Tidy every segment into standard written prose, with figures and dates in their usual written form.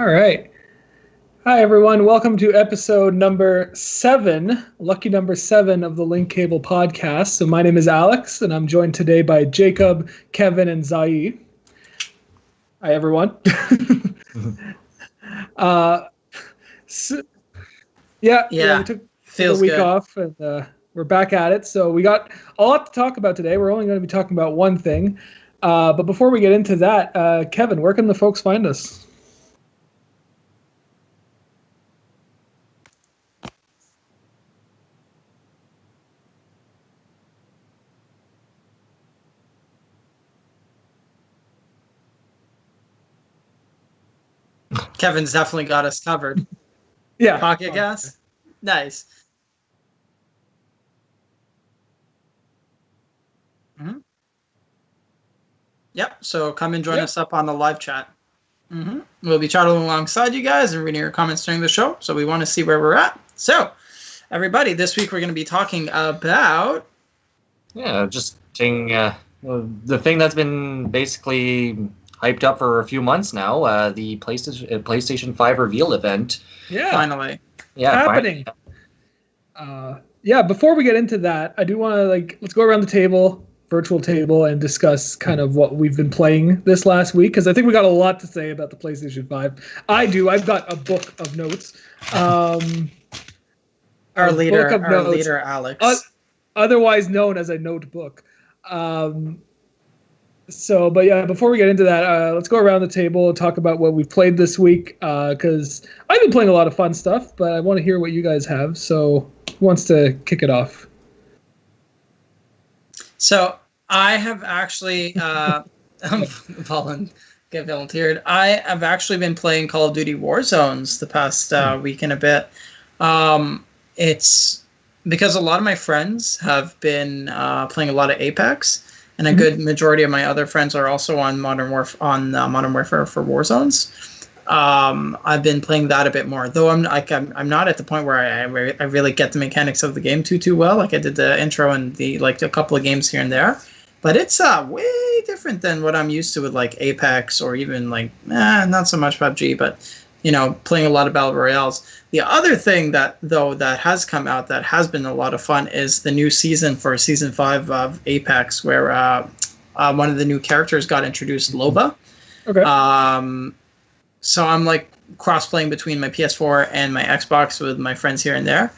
All right. Hi, everyone. Welcome to episode number 7, lucky number 7 of the Link Cable podcast. So my name is Alex, and I'm joined today by Jacob, Kevin, and Zai. Hi, everyone. uh, so, yeah, we took a week off, and we're back at it. So we got a lot to talk about today. We're only going to be talking about one thing. But before we get into that, Kevin, where can the folks find us? Kevin's definitely got us covered. Yeah. Pocket gas? Nice. Mm-hmm. Yep, so come and join us up on the live chat. We'll be chatting alongside you guys and reading your comments during the show, so we want to see where we're at. So, everybody, this week we're going to be talking about... Yeah, just the thing that's been basically hyped up for a few months now, the PlayStation 5 reveal event. Yeah. Finally. Yeah, happening. Before we get into that, I do want to let's go around the table, virtual table, and discuss kind of what we've been playing this last week, because I think we got a lot to say about the PlayStation 5. I've got a book of notes. Our leader, Alex. Otherwise known as a notebook. Before we get into that, let's go around the table and talk about what we've played this week, because I've been playing a lot of fun stuff, but I want to hear what you guys have. So who wants to kick it off? So I have actually, get volunteered. I have actually been playing Call of Duty Warzones the past week and a bit. It's because a lot of my friends have been playing a lot of Apex. And a good majority of my other friends are also on Modern Warfare for Warzones. I've been playing that a bit more, though I'm not at the point where I really get the mechanics of the game too well. Like I did the intro and a couple of games here and there, but it's way different than what I'm used to with like Apex or even not so much PUBG, but playing a lot of battle royales. The other thing that has come out that has been a lot of fun is the new season for Season 5 of Apex, where one of the new characters got introduced, Loba. Okay. So I'm cross-playing between my PS4 and my Xbox with my friends here and there.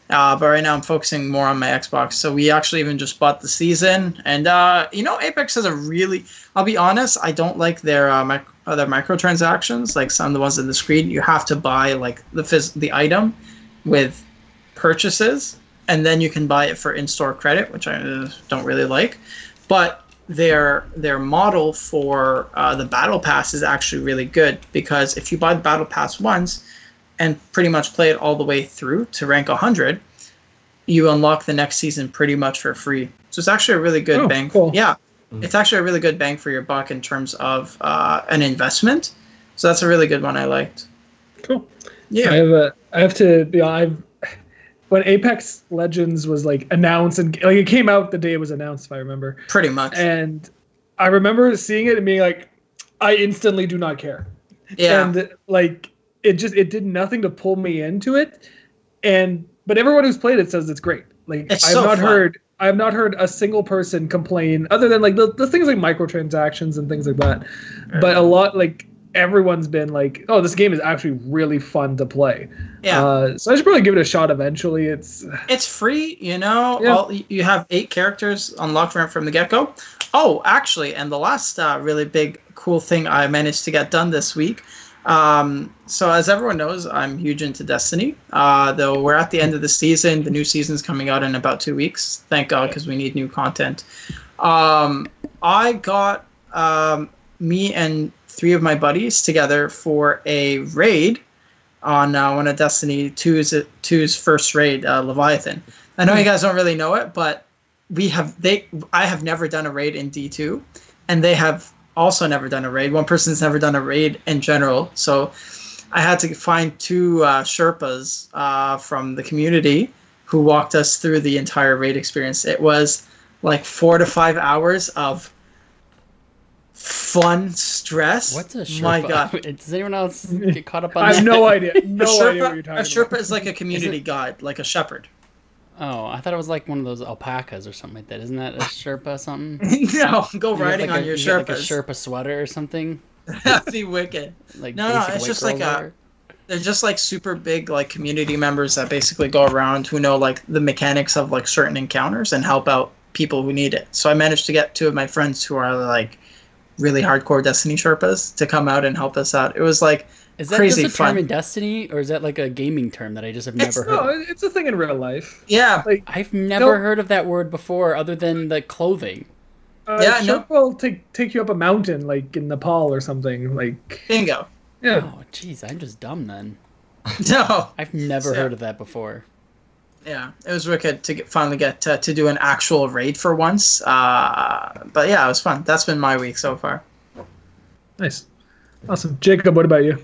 But right now I'm focusing more on my Xbox. So we actually even just bought the season. And, Apex has I'll be honest, I don't like their microtransactions, like some of the ones in the screen. You have to buy the item with purchases, and then you can buy it for in-store credit, which I don't really like. But their model for the Battle Pass is actually really good, because if you buy the Battle Pass once and pretty much play it all the way through to rank 100, you unlock the next season pretty much for free. So it's actually a really good bang. Cool. Yeah. It's actually a really good bang for your buck in terms of an investment. So that's a really good one I liked. Cool. Yeah. I have to be honest, when Apex Legends was announced, and it came out the day it was announced, if I remember. Pretty much. And I remember seeing it and being I instantly do not care. Yeah. And it did nothing to pull me into it. But everyone who's played it says it's great. I have not heard a single person complain, other than the things like microtransactions and things like that. Right. But a lot everyone's been oh, this game is actually really fun to play. Yeah. So I should probably give it a shot eventually. It's free, Yeah. You have 8 characters unlocked from the get-go. Oh, actually, and the last really big cool thing I managed to get done this week. So as everyone knows, I'm huge into Destiny. Though we're at the end of the season, the new season's coming out in about 2 weeks. Thank God, because we need new content. I got me and 3 of my buddies together for a raid on one of Destiny 2's first raid, Leviathan. I know you guys don't really know it, but I have never done a raid in D2, and they have also never done a raid. One person's never done a raid in general, so I had to find 2 Sherpas from the community who walked us through the entire raid experience. It was 4 to 5 hours of fun stress. What's a Sherpa? My God. Does anyone else get caught up on I that? have no idea. No Sherpa, idea what you're talking a Sherpa about. is like a community guide, like a shepherd. Oh, I thought it was like one of those alpacas or something like that. Isn't that a Sherpa something? No, go You get riding like on your you get like a Sherpas. Sherpa sweater or something. That'd be wicked. Like No, basic it's white just girls like wear. they're just like super big like community members that basically go around who know like the mechanics of like certain encounters and help out people who need it. So I managed to get two of my friends who are like really hardcore Destiny Sherpas to come out and help us out. It was like Is that crazy just a term fun. in Destiny, or is that like a gaming term that I just have never heard No, of? it's a thing in real life. Yeah. Like, I've never heard of that word before, other than the clothing. Yeah, no. Sherpa will take you up a mountain, like in Nepal or something. Like, Bingo. yeah. Oh, jeez, I'm just dumb then. No. I've never Yeah. heard of that before. Yeah, it was wicked to finally get to do an actual raid for once. But yeah, it was fun. That's been my week so far. Nice. Awesome. Jacob, what about you?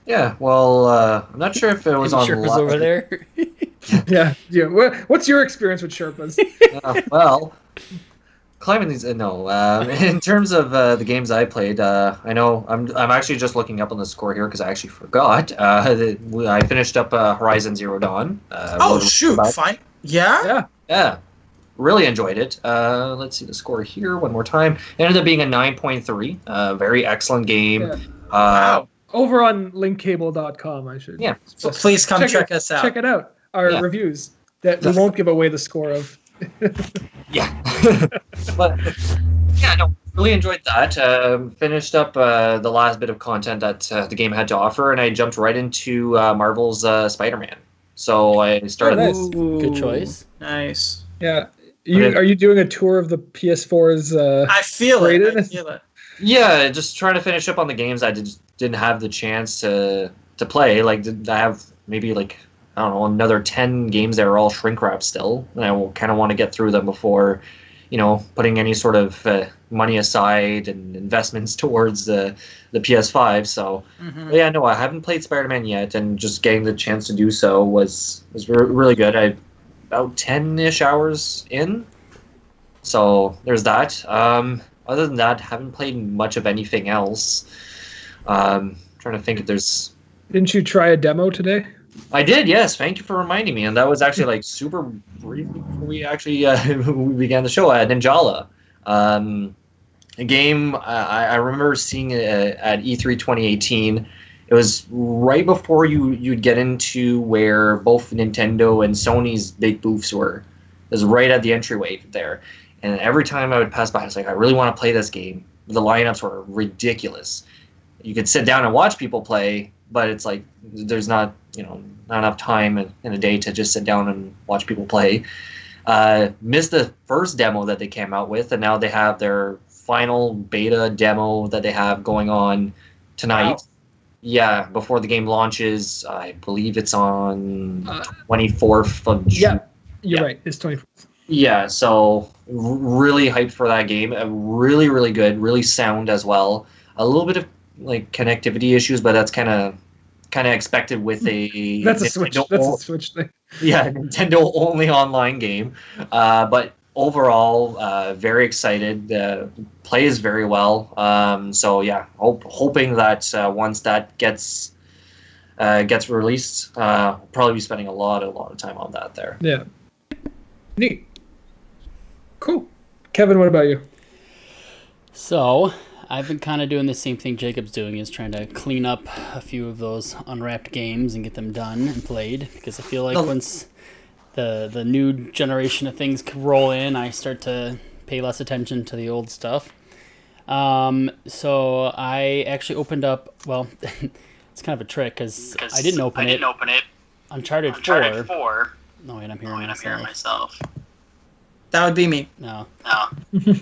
Yeah, well, I'm not sure if it was on Sherpa's over there. Yeah. What's your experience with Sherpas? Well, climbing these. No, in terms of the games I played, I know I'm actually just looking up on the score here because I actually forgot. I finished up Horizon Zero Dawn. Oh shoot! Fine. Yeah. Yeah. Yeah, really enjoyed it. Let's see the score here one more time. It ended up being a 9.3. Very excellent game. Yeah. Wow. Over on linkcable.com, I should. Yeah. So please come check us out. Check it out. Our reviews that we won't give away the score of. Yeah. But yeah, no, really enjoyed that. Finished up the last bit of content that the game had to offer, and I jumped right into Marvel's Spider-Man. So I started. nice. Good choice. Nice. Yeah. Are you doing a tour of the PS4's? I feel it. I feel it. Yeah, just trying to finish up on the games I didn't have the chance to play. Like I have maybe like I don't know another 10 games that are all shrink wrap still, and I will kind of want to get through them before, putting any sort of money aside and investments towards the PS5. So but yeah, no, I haven't played Spider-Man yet, and just getting the chance to do so was really good. I about 10-ish hours in, so there's that. Other than that, haven't played much of anything else. Trying to think if there's. Didn't you try a demo today? I did, yes. Thank you for reminding me. And that was actually like super brief before we actually we began the show. Ninjala, a game I remember seeing at E3 2018. It was right before you'd get into where both Nintendo and Sony's big booths were. It was right at the entryway there. And every time I would pass by, I was like, I really want to play this game. The lineups were ridiculous. You could sit down and watch people play, but it's like there's not enough time in a day to just sit down and watch people play. Missed the first demo that they came out with, and now they have their final beta demo that they have going on tonight. Wow. Yeah, before the game launches. I believe it's on 24th of June. Yeah, you're right. It's 24th. Yeah, so really hyped for that game. Really, really good. Really sound as well. A little bit of like connectivity issues, but that's kind of expected with a that's a Switch thing. Yeah, Nintendo only online game. But overall, very excited. Plays very well. So yeah, hoping that once that gets released, probably be spending a lot of time on that there. Yeah. Neat. Cool. Kevin, what about you? So, I've been kind of doing the same thing Jacob's doing, is trying to clean up a few of those unwrapped games and get them done and played, because I feel like once the new generation of things roll in, I start to pay less attention to the old stuff. So I actually opened up, well, it's kind of a trick, because I didn't open it. Uncharted 4. No, wait, I'm hearing myself. That would be me. No.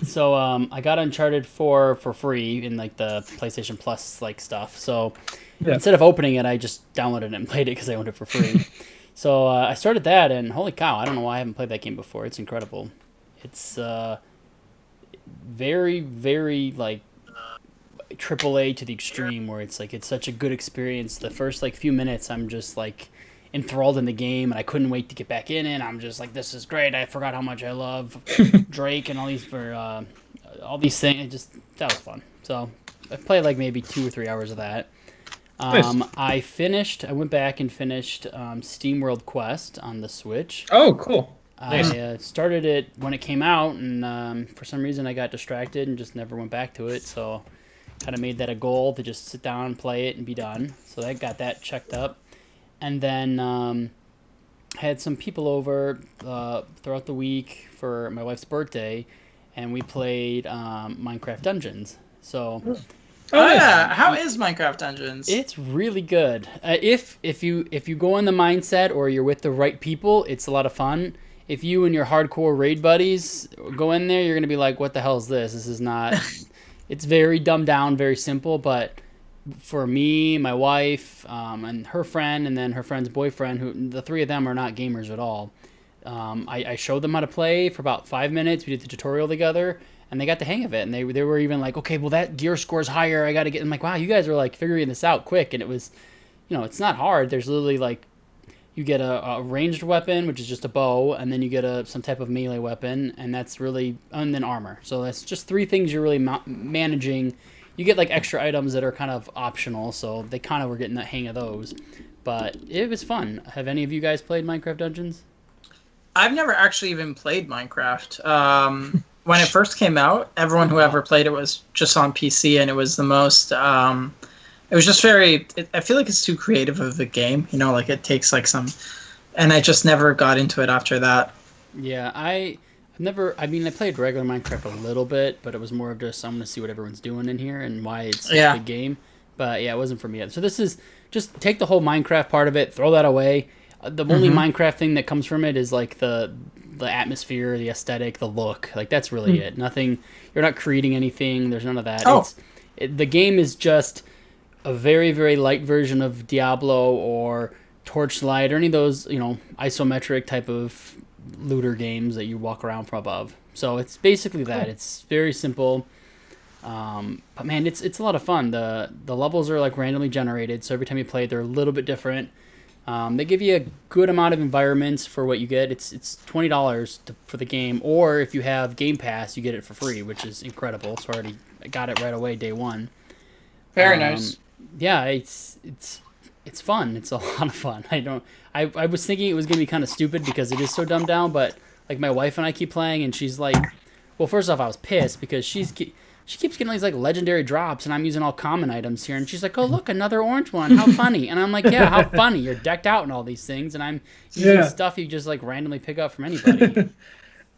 So I got Uncharted 4 for free in like the PlayStation Plus like stuff. So instead of opening it, I just downloaded it and played it because I owned it for free. So I started that, and holy cow, I don't know why I haven't played that game before. It's incredible. It's very, very like AAA to the extreme, where it's like it's such a good experience. The first like few minutes, I'm just like enthralled in the game, and I couldn't wait to get back in it. I'm just like, this is great. I forgot how much I love Drake and all these things. That was fun. So played like maybe 2 or 3 hours of that. Nice. I went back and finished Steam World Quest on the Switch. Oh, cool. I started it when it came out, and for some reason I got distracted and just never went back to it. So, kind of made that a goal to just sit down, play it, and be done. So I got that checked up, and then I had some people over throughout the week for my wife's birthday, and we played Minecraft Dungeons. So. Oh yeah, how is Minecraft Dungeons? It's really good. If you go in the mindset or you're with the right people, it's a lot of fun. If you and your hardcore raid buddies go in there, you're gonna be like, "What the hell is this? This is not." It's very dumbed down, very simple. But for me, my wife, and her friend, and then her friend's boyfriend, who the three of them are not gamers at all. I showed them how to play for about 5 minutes. We did the tutorial together. And they got the hang of it, and they were even like, okay, well, that gear score's higher, I got to get... I'm like, wow, you guys are, like, figuring this out quick, and it was, it's not hard. There's literally, like, you get a ranged weapon, which is just a bow, and then you get some type of melee weapon, and that's really... And then armor. So that's just 3 things you're really managing. You get, like, extra items that are kind of optional, so they kind of were getting the hang of those. But it was fun. Have any of you guys played Minecraft Dungeons? I've never actually even played Minecraft. When it first came out, everyone who ever played it was just on PC, and it was the most... it was just very... I feel like it's too creative of a game. Like it takes like some... And I just never got into it after that. Yeah, I played regular Minecraft a little bit, but it was more of just, I'm going to see what everyone's doing in here and why it's such a big game. But yeah, it wasn't for me yet. So this is... Just take the whole Minecraft part of it, throw that away. The only Minecraft thing that comes from it is like the atmosphere, the aesthetic, the look. Like that's really it. Nothing. You're not creating anything. There's none of that. Oh. The game is just a very, very light version of Diablo or Torchlight or any of those isometric type of looter games that you walk around from above. So it's basically that. Cool. It's very simple. But man, it's a lot of fun. The levels are like randomly generated, so every time you play, they're a little bit different. They give you a good amount of environments for what you get. It's $20 for the game, or if you have Game Pass, you get it for free, which is incredible. So I got it right away, day one. Very nice. Yeah, it's fun. It's a lot of fun. I was thinking it was gonna be kind of stupid because it is so dumbed down, but like my wife and I keep playing, and she's like, well, first off, I was pissed because she keeps getting these like legendary drops, and I'm using all common items here. And she's like, "Oh, look, another orange one. How funny!" And I'm like, "Yeah, how funny? You're decked out in all these things, and I'm using stuff you just like randomly pick up from anybody."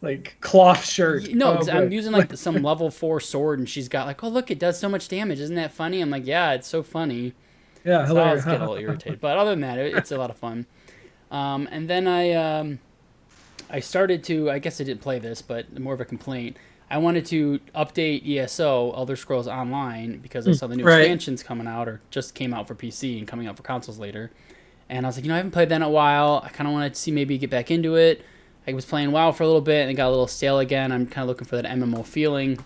Like cloth shirt. No, I'm using like some level 4 sword, and she's got like, "Oh, look, it does so much damage. Isn't that funny?" I'm like, "Yeah, it's so funny." Yeah, so I was getting a little irritated, but other than that, it's a lot of fun. And then I started to. I guess I didn't play this, but more of a complaint. I wanted to update ESO, Elder Scrolls Online, because I saw the new expansions coming out, or just came out for PC and coming out for consoles later. And I was like, I haven't played that in a while. I kind of wanted to see maybe get back into it. I was playing WoW for a little bit, and it got a little stale again. I'm kind of looking for that MMO feeling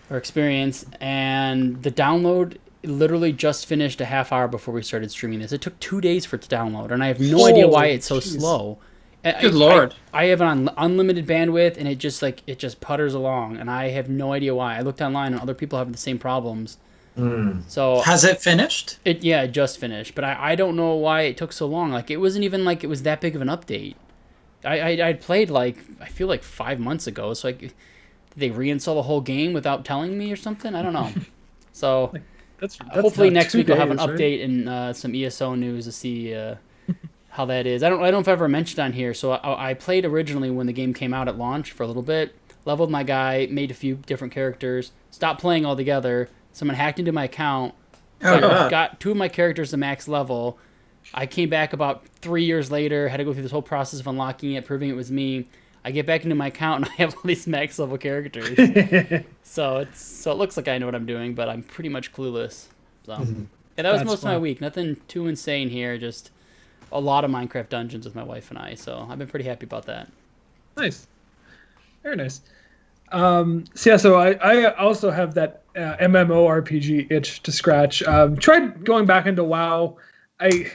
or experience. And the download literally just finished a half hour before we started streaming this. It took 2 days for it to download, and I have no idea why it's so slow. Good Lord. I have an unlimited bandwidth, and it just putters along, and I have no idea why. I looked online, and other people have the same problems. So has it finished? It just finished, but I don't know why it took so long. Like it wasn't even like it was that big of an update. I played like I feel like 5 months ago. So like, did they reinstall the whole game without telling me or something? I don't know. So that's hopefully next week we'll have an update and some ESO news to see. How that is. I don't know if I ever mentioned on here. So I played originally when the game came out at launch for a little bit. Leveled my guy, made a few different characters, stopped playing altogether. Someone hacked into my account, got 2 of my characters to max level. I came back about 3 years later, had to go through this whole process of unlocking it, proving it was me. I get back into my account and I have all these max level characters. so it looks like I know what I'm doing, but I'm pretty much clueless. So yeah, that was most of my week. Nothing too insane here, just a lot of Minecraft Dungeons with my wife and I, so I've been pretty happy about that. Nice. Very nice. So I also have that MMORPG itch to scratch. Tried going back into WoW. I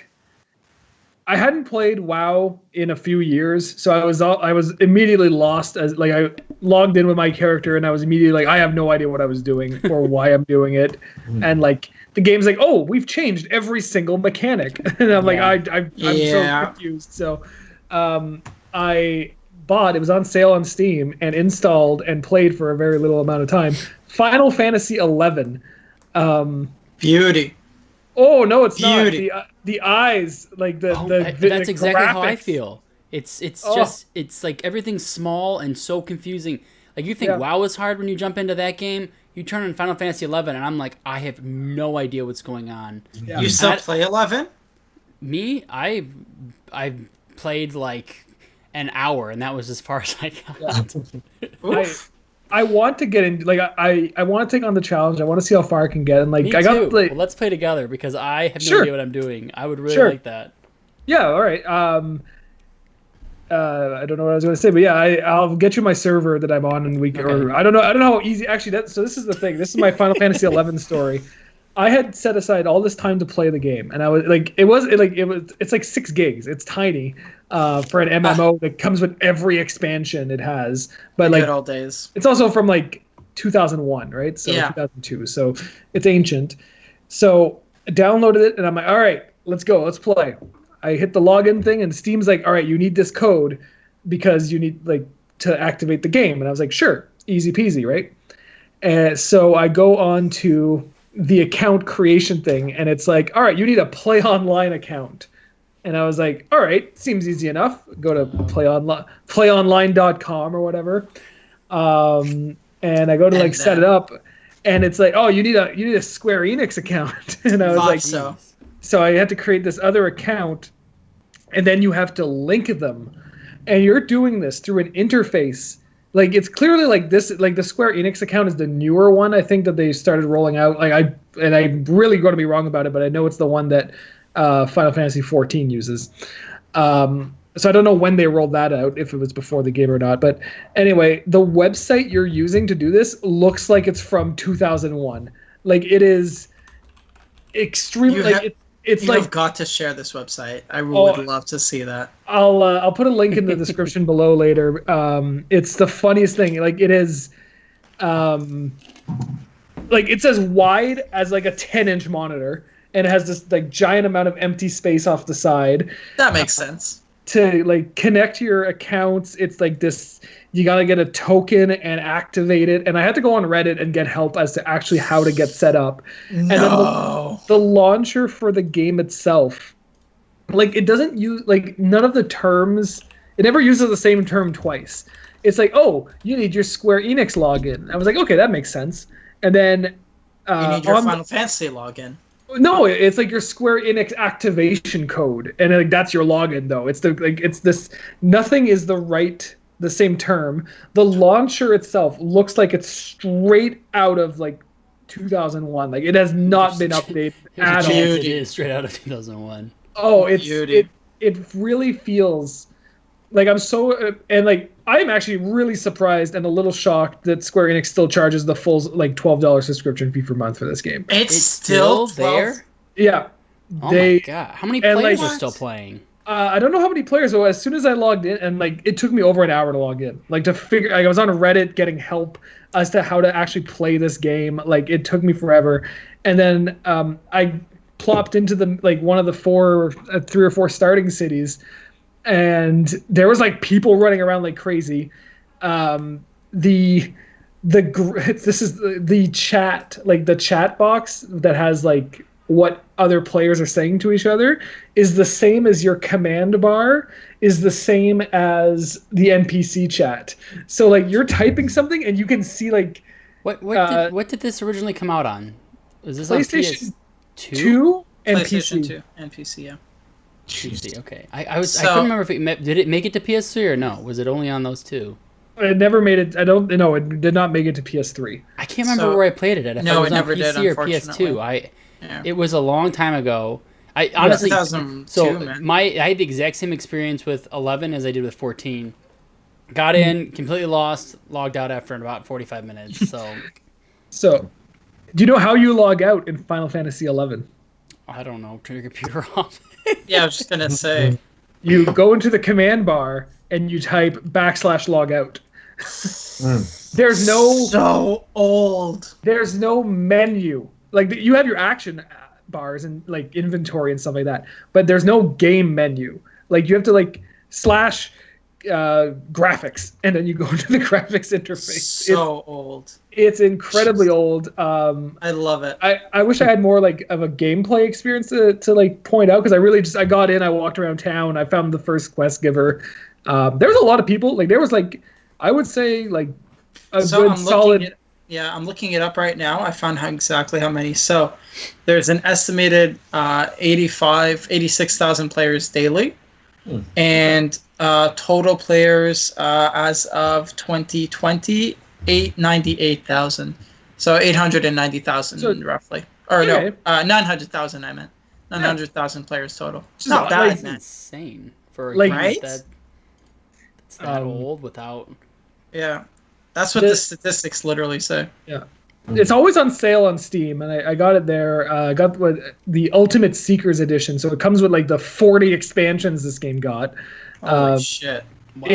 I hadn't played WoW in a few years, so I was immediately lost as like I logged in with my character and I was immediately like I have no idea what I was doing or why I'm doing it, and like the game's like, oh, we've changed every single mechanic, and I'm like I'm so confused. So I bought, it was on sale on Steam, and installed and played for a very little amount of time Final Fantasy 11. Beauty. Oh no, it's Beauty. Not the eyes, like that's exactly how I feel. It's just it's like everything's small and so confusing. Like you think WoW is hard when you jump into that game, you turn on Final Fantasy 11 and I'm like, I have no idea what's going on. Yeah. You still play 11? Me, I played like an hour and that was as far as I got. Yeah. I want to get in, like I want to take on the challenge. I want to see how far I can get, and like Me I got too. like, well, let's play together because I have no idea what I'm doing. I would really like that. Yeah, all right. I don't know what I was going to say, but yeah, I'll get you my server that I'm on, and we can. Or I don't know how easy. Actually, so this is the thing. This is my Final Fantasy 11 story. I had set aside all this time to play the game, and I was like, it's like 6 gigs. It's tiny for an MMO that comes with every expansion it has. But like, good old days. It's also from like 2001, right? So 2002. So it's ancient. So I downloaded it, and I'm like, all right, let's go, let's play. I hit the login thing, and Steam's like, all right, you need this code because you need like to activate the game. And I was like, sure, easy peasy, right? And so I go on to the account creation thing, and it's like, all right, you need a Play Online account. And I was like, all right, seems easy enough. Go to playonline.com or whatever. And I go to set it up, and it's like, oh, you need a Square Enix account. And I was like, so I had to create this other account, and then you have to link them. And you're doing this through an interface. Like, it's clearly like this, like the Square Enix account is the newer one, I think, that they started rolling out. Like I'm really going to be wrong about it, but I know it's the one that Final Fantasy 14 uses. So I don't know when they rolled that out, if it was before the game or not. But anyway, the website you're using to do this looks like it's from 2001. Like, it is extremely... You've got to share this website. I would love to see that. I'll put a link in the description below later. It's the funniest thing. Like, it is, like, it's as wide as like a 10-inch monitor, and it has this like giant amount of empty space off the side. That makes sense. To like connect to your accounts, it's like this. You gotta get a token and activate it. And I had to go on Reddit and get help as to actually how to get set up. No. And then the launcher for the game itself, like, it doesn't use, like, none of the terms, it never uses the same term twice. It's like, oh, you need your Square Enix login. I was like, okay, that makes sense. And then you need your Final Fantasy login. No, it's like your Square Enix activation code, and like that's your login though. It's this. Nothing is the same term. The launcher itself looks like it's straight out of like 2001. Like, it has not been updated at all. It is straight out of 2001. Oh, it really feels like I'm so and like I'm actually really surprised and a little shocked that Square Enix still charges the full like $12 subscription fee per month for this game. It's still there. Yeah. Oh my god! How many players are still playing? I don't know how many players. So as soon as I logged in, and like it took me over an hour to log in, like to figure. Like, I was on Reddit getting help as to how to actually play this game. Like, it took me forever, and then I plopped into the like one of the 3 or 4 starting cities, and there was like people running around like crazy. This is the chat, like the chat box that has like what other players are saying to each other is the same as your command bar is the same as the NPC chat. So like you're typing something and you can see like what did this originally come out on? Was this PlayStation on PS2 and PlayStation PC? 2 and PC, yeah. PC, okay. I couldn't remember if did it make it to PS3 or no? Was it only on those two? It never made it. I don't know. It did not make it to PS3. I can't remember where I played it at. If no, it was it never on PC did, or PS2. Yeah. It was a long time ago. I honestly, 2002, man. I had the exact same experience with 11 as I did with 14. Got in, completely lost, logged out after about 45 minutes. So, do you know how you log out in Final Fantasy 11? I don't know. Turn your computer off. Yeah, I was just gonna say. You go into the command bar and you type /logout. There's no so old. There's no menu. Like you have your action bars and like inventory and stuff like that, but there's no game menu. Like you have to like / graphics, and then you go into the graphics interface. So old. It's incredibly old. I love it. I wish I had more like of a gameplay experience to like point out, because I got in, I walked around town, I found the first quest giver. There was a lot of people. Like there was like, I would say like a good solid. I'm looking it up right now. I found exactly how many. So there's an estimated 86,000 players daily. And total players as of 2020, 898,000. So 890,000 roughly. Or no, 900,000 I meant. 900,000 players total. It's not bad, that's man. Insane for a like, game right? that's that old without. Yeah, that's what the statistics literally say. Yeah. It's always on sale on Steam, and I got it there. I got the Ultimate Seekers Edition, so it comes with like the 40 expansions this game got. Holy shit! Wow.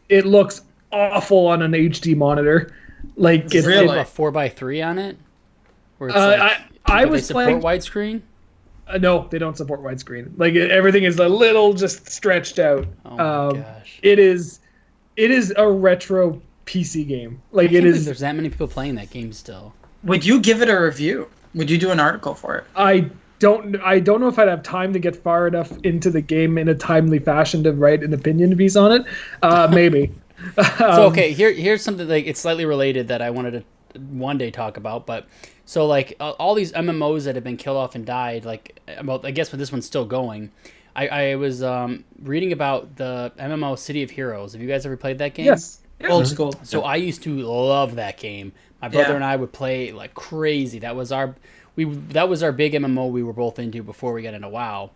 It looks awful on an HD monitor. Like it's really a 4:3 on it. Where it's I was playing widescreen. No, they don't support widescreen. Like everything is a little just stretched out. Oh my gosh! It is a retro PC game. Like it is. There's that many people playing that game still. Would you give it a review? Would you do an article for it? I don't know if I'd have time to get far enough into the game in a timely fashion to write an opinion piece on it. Maybe. So okay, here's something like it's slightly related that I wanted to one day talk about. But so like all these MMOs that have been killed off and died, like about I guess this one's still going. I was reading about the MMO City of Heroes. Have you guys ever played that game? Yes. Old school. So I used to love that game. My brother and I would play like crazy. That was our big MMO we were both into before we got into WoW.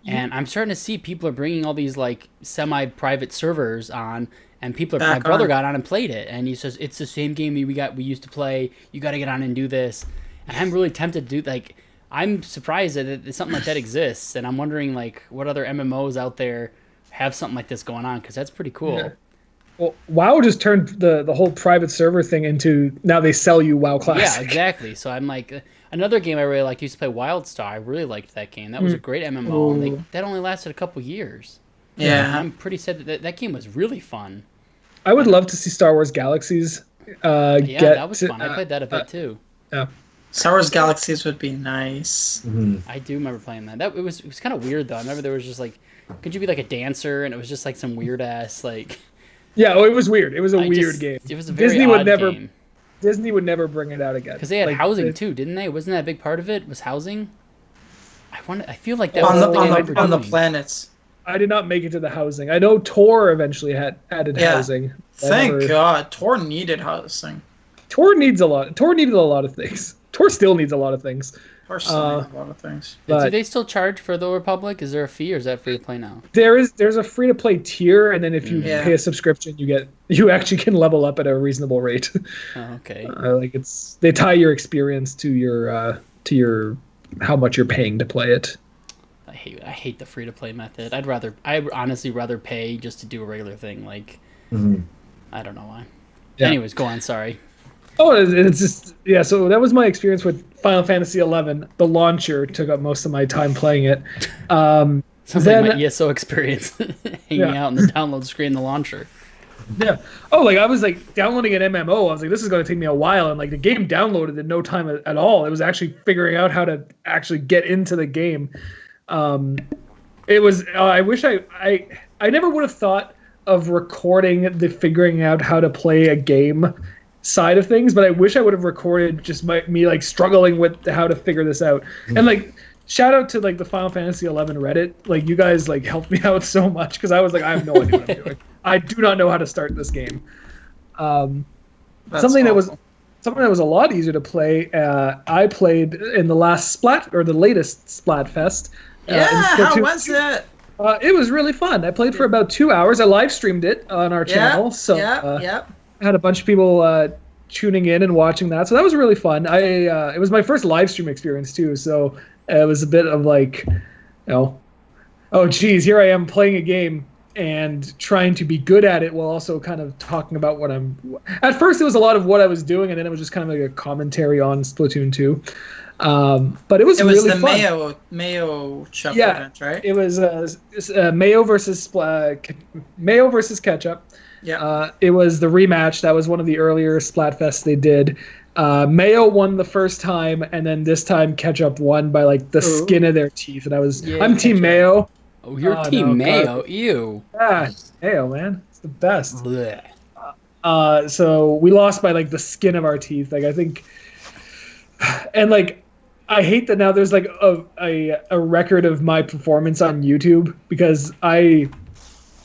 And I'm starting to see people are bringing all these like semi-private servers on, and my brother got on and played it, and he says it's the same game we used to play. You got to get on and do this. And I'm really tempted to do like. I'm surprised that something like that exists, and I'm wondering like what other MMOs out there have something like this going on, because that's pretty cool. Yeah. Well, WoW just turned the whole private server thing into now they sell you WoW Classic. Yeah, exactly. So I'm like, another game I really liked, used to play WildStar. I really liked that game. That was a great MMO. And that only lasted a couple years. Yeah. And I'm pretty sad that game was really fun. I would love to see Star Wars Galaxies. That was fun. I played that a bit too. Yeah. Star Wars Galaxies would be nice. I do remember playing that. It was kind of weird though. I remember there was just like, could you be like a dancer? And it was just like some weird ass like. Yeah, it was weird. It was a weird game. It was a very odd game. Disney would never bring it out again. Because they had housing too, didn't they? Wasn't that a big part of it? Was housing? I feel like that was on the planets. I did not make it to the housing. I know Tor eventually added housing. Thank God, Tor needed housing. Tor needed a lot of things. Tor still needs a lot of things. Tor still needs a lot of things. Do they still charge for the Republic? Is there a fee, or is that free to play now? There's a free to play tier, and then if you pay a subscription, you actually can level up at a reasonable rate. Oh, okay. They tie your experience to your how much you're paying to play it. I hate the free to play method. I'd honestly rather pay just to do a regular thing. Like, I don't know why. Yeah. Anyways, go on. Sorry. Oh, it's just so that was my experience with Final Fantasy XI. The launcher took up most of my time playing it. Sounds like my ESO experience, hanging out on the download screen, the launcher. Yeah. Oh, like I was like downloading an MMO. I was like, this is going to take me a while, and like the game downloaded in no time at all. It was actually figuring out how to actually get into the game. It was. I wish I never would have thought of recording the figuring out how to play a game side of things, but I wish I would have recorded just me like struggling with how to figure this out. And like shout out to like the Final Fantasy XI Reddit, like you guys like helped me out so much, because I was like, I have no idea what I'm doing. I do not know how to start this game. Something that was a lot easier to play. I played in the latest Splatfest. How was it? It was really fun. I played for about 2 hours. I live streamed it on our channel. So I had a bunch of people tuning in and watching that. So that was really fun. It was my first live stream experience too. So it was a bit of like, oh geez, here I am playing a game and trying to be good at it while also kind of talking about what I'm. At first, it was a lot of what I was doing, and then it was just kind of like a commentary on Splatoon 2. But it was really fun. It was the Mayo Chuck event, right? It was Mayo versus Ketchup. Yeah. It was the rematch. That was one of the earlier Splatfests they did. Mayo won the first time, and then this time Ketchup won by like the skin of their teeth. And I'm Team Mayo. Oh, you're Team Mayo. Ew. Yeah, Mayo, man. It's the best. So we lost by like the skin of our teeth. Like I think, and like I hate that now there's like a record of my performance on YouTube because I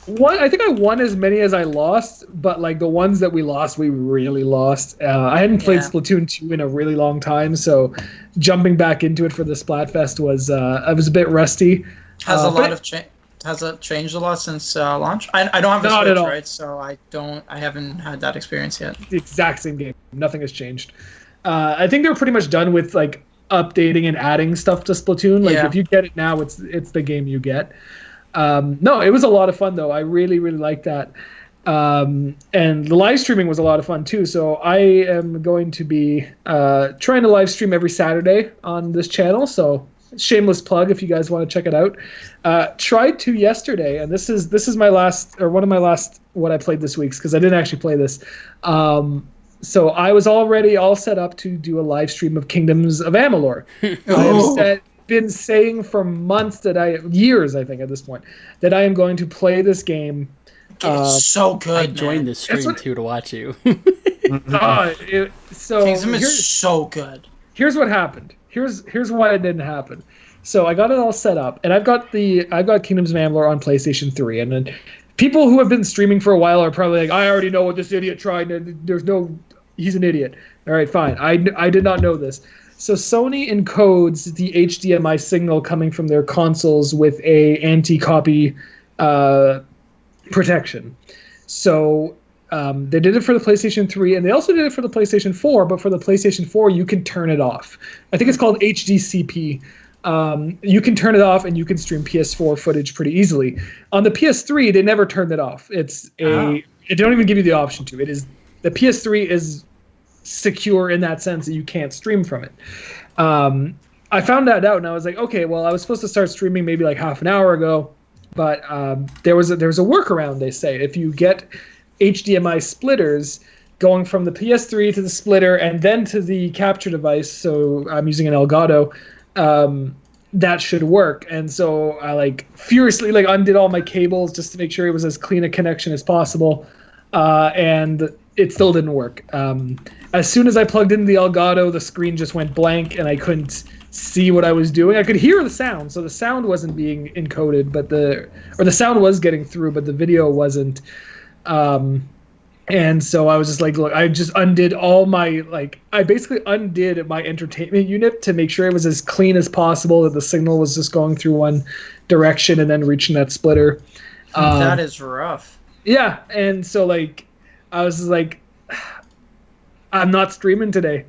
think I won as many as I lost, but like the ones that we lost, we really lost. I hadn't played Splatoon 2 in a really long time, so jumping back into it for the Splatfest was I was a bit rusty. Has it changed a lot since launch? I don't have the Switch, right? So I haven't had that experience yet. The exact same game. Nothing has changed. I think they're pretty much done with like updating and adding stuff to Splatoon. Like if you get it now, it's the game you get. No, it was a lot of fun though. I really, really liked that. And the live streaming was a lot of fun too. So I am going to be trying to live stream every Saturday on this channel. So shameless plug if you guys want to check it out. Tried to yesterday, and this is my last, or one of my last what I played this week, because I didn't actually play this. So I was already all set up to do a live stream of Kingdoms of Amalur. I have been saying for months years I think at this point, that I am going to play this game. It's so good. I joined this stream too to watch you. Kingdom is so good. Here's what happened. Here's why it didn't happen. So I got it all set up, and I've got Kingdoms of Amalur on PlayStation 3, and then people who have been streaming for a while are probably like, I already know what this idiot tried. He's an idiot. All right, fine. I did not know this. So Sony encodes the HDMI signal coming from their consoles with a anti-copy protection. So they did it for the PlayStation 3, and they also did it for the PlayStation 4, but for the PlayStation 4, you can turn it off. I think it's called HDCP. You can turn it off, and you can stream PS4 footage pretty easily. On the PS3, they never turned it off. They don't even give you the option to. The PS3 is secure in that sense that you can't stream from it. I found that out, and I was like, okay, well, I was supposed to start streaming maybe like half an hour ago, but there was a workaround. They say if you get HDMI splitters going from the PS3 to the splitter and then to the capture device, so I'm using an Elgato, that should work. And so I like furiously like undid all my cables just to make sure it was as clean a connection as possible, and it still didn't work. As soon as I plugged in the Elgato, the screen just went blank and I couldn't see what I was doing. I could hear the sound, so the sound wasn't being encoded, but the sound was getting through, but the video wasn't. And so I was just like, look, I just undid all my, I basically undid my entertainment unit to make sure it was as clean as possible, that the signal was just going through one direction and then reaching that splitter. That is rough. Yeah, and so I was just like, I'm not streaming today.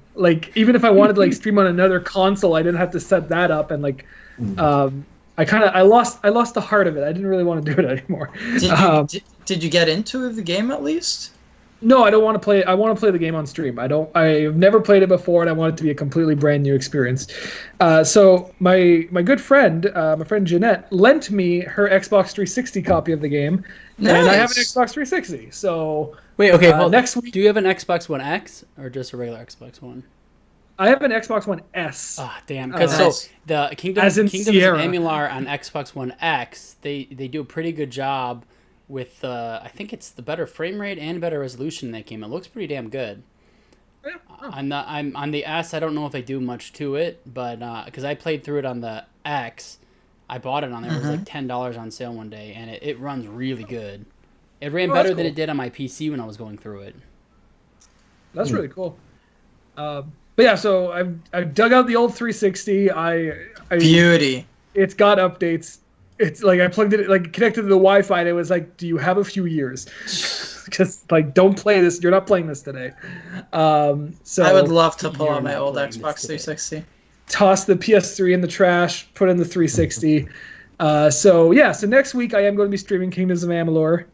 Even if I wanted to stream on another console, I didn't have to set that up, and I lost the heart of it. I didn't really want to do it anymore. Did you get into the game at least? No, I don't want to play it. I want to play the game on stream. I've never played it before, and I want it to be a completely brand new experience. So my good friend, my friend Jeanette, lent me her Xbox 360 copy of the game, and I have an Xbox 360. So wait, okay, next week. Do you have an Xbox One X or just a regular Xbox One? I have an Xbox One S. Ah, damn. Because the Kingdoms of Amalur on Xbox One X, they do a pretty good job with I think it's the better frame rate and better resolution in that game. It looks pretty damn good. Yeah. I'm on the S. I don't know if they do much to it, but because I played through it on the X, I bought it on there. It was like $10 on sale one day, and it runs really good. It ran better than it did on my PC when I was going through it. That's really cool. But yeah, so I've dug out the old 360. Beauty. It's got updates it's like I plugged it, like connected to the Wi-Fi, and it was like, "Do you have a few years?" Because like, don't play this. You're not playing this today. So I would love to pull out my old Xbox 360. Toss the PS3 in the trash. Put in the 360. So next week I am going to be streaming Kingdoms of Amalur.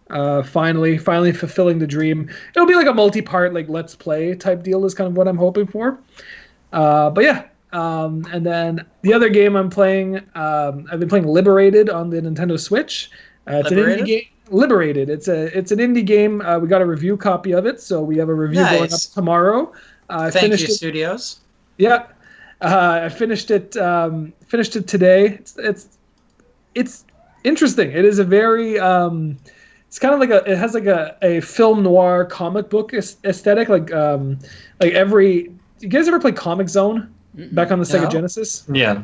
Finally fulfilling the dream. It'll be like a multi-part, like Let's Play type deal is kind of what I'm hoping for. And then the other game I'm playing, I've been playing Liberated on the Nintendo Switch. It's an indie game. Liberated. It's an indie game. We got a review copy of it, so we have a review going up tomorrow. Thank you, Studios. Yeah, I finished it. Finished it today. It's interesting. It is a very it's kind of like it has like a film noir comic book aesthetic. Like every, you guys ever play Comic Zone back on the Sega Genesis? Yeah.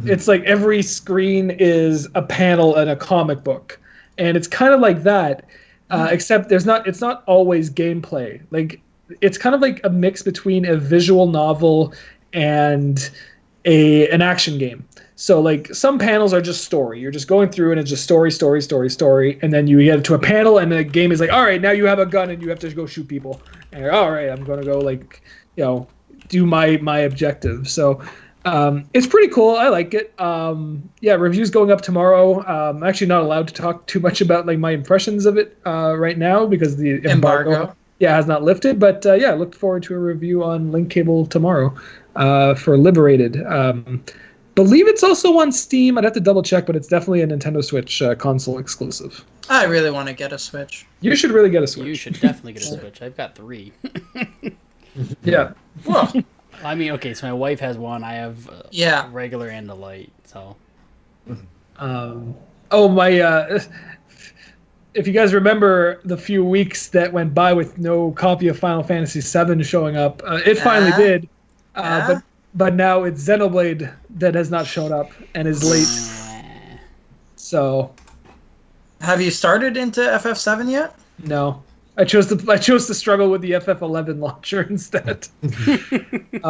It's like every screen is a panel and a comic book, and it's kind of like that, except it's not always gameplay. Like it's kind of like a mix between a visual novel and an action game. So like some panels are just story. You're just going through and it's just story, and then you get to a panel and the game is like, all right, now you have a gun and you have to go shoot people. And you're, all right, I'm gonna go like, do my objective. So it's pretty cool. I like it. Reviews going up tomorrow. I'm actually not allowed to talk too much about like my impressions of it right now because the embargo has not lifted. But I look forward to a review on Link Cable tomorrow for Liberated. Believe it's also on Steam. I'd have to double check, but it's definitely a Nintendo Switch console exclusive. I really want to get a Switch. You should really get a Switch. You should definitely get a Switch. I've got 3. Yeah. Well, I mean, okay, so my wife has one. I have a regular and a light. So. If you guys remember the few weeks that went by with no copy of Final Fantasy VII showing up, it finally did. But now it's Xenoblade that has not shown up and is late. So, have you started into FF7 yet? No, I chose to struggle with the FF11 launcher instead. It's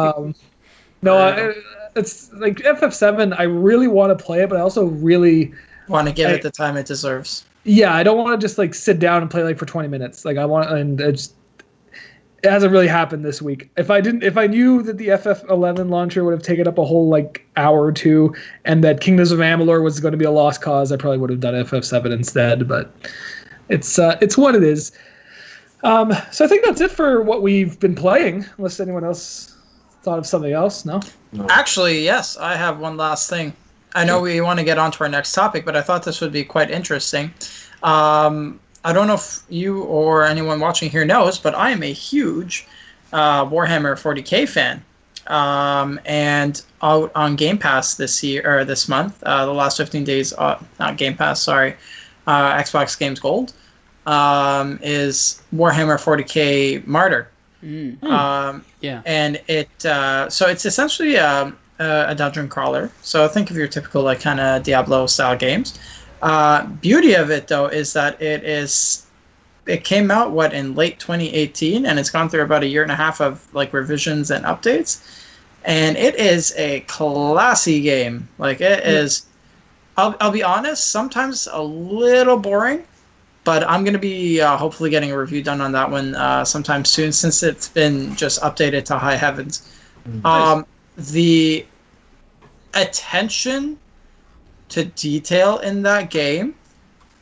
like FF7. I really want to play it, but I also really want to give it the time it deserves. Yeah, I don't want to just like sit down and play like for 20 minutes. Like I want, and it hasn't really happened this week. If I knew that the FF11 launcher would have taken up a whole like hour or two, and that Kingdoms of Amalur was going to be a lost cause, I probably would have done FF7 instead. But it's what it is. So I think that's it for what we've been playing. Unless anyone else thought of something else, no? Actually, yes, I have one last thing. I know we want to get on to our next topic, but I thought this would be quite interesting. I don't know if you or anyone watching here knows, but I am a huge Warhammer 40K fan. And out on Game Pass this month, the last 15 days, not Game Pass, sorry, Xbox Games Gold, is Warhammer 40K Martyr. And so it's essentially a dungeon crawler. So think of your typical like kind of Diablo style games. Beauty of it though is that it came out in late 2018, and it's gone through about 1.5 years of like revisions and updates, and it is a classy game. Like it is, I'll be honest, sometimes a little boring, but I'm gonna be hopefully getting a review done on that one sometime soon, since it's been just updated to high heavens. Nice. The attention to detail in that game,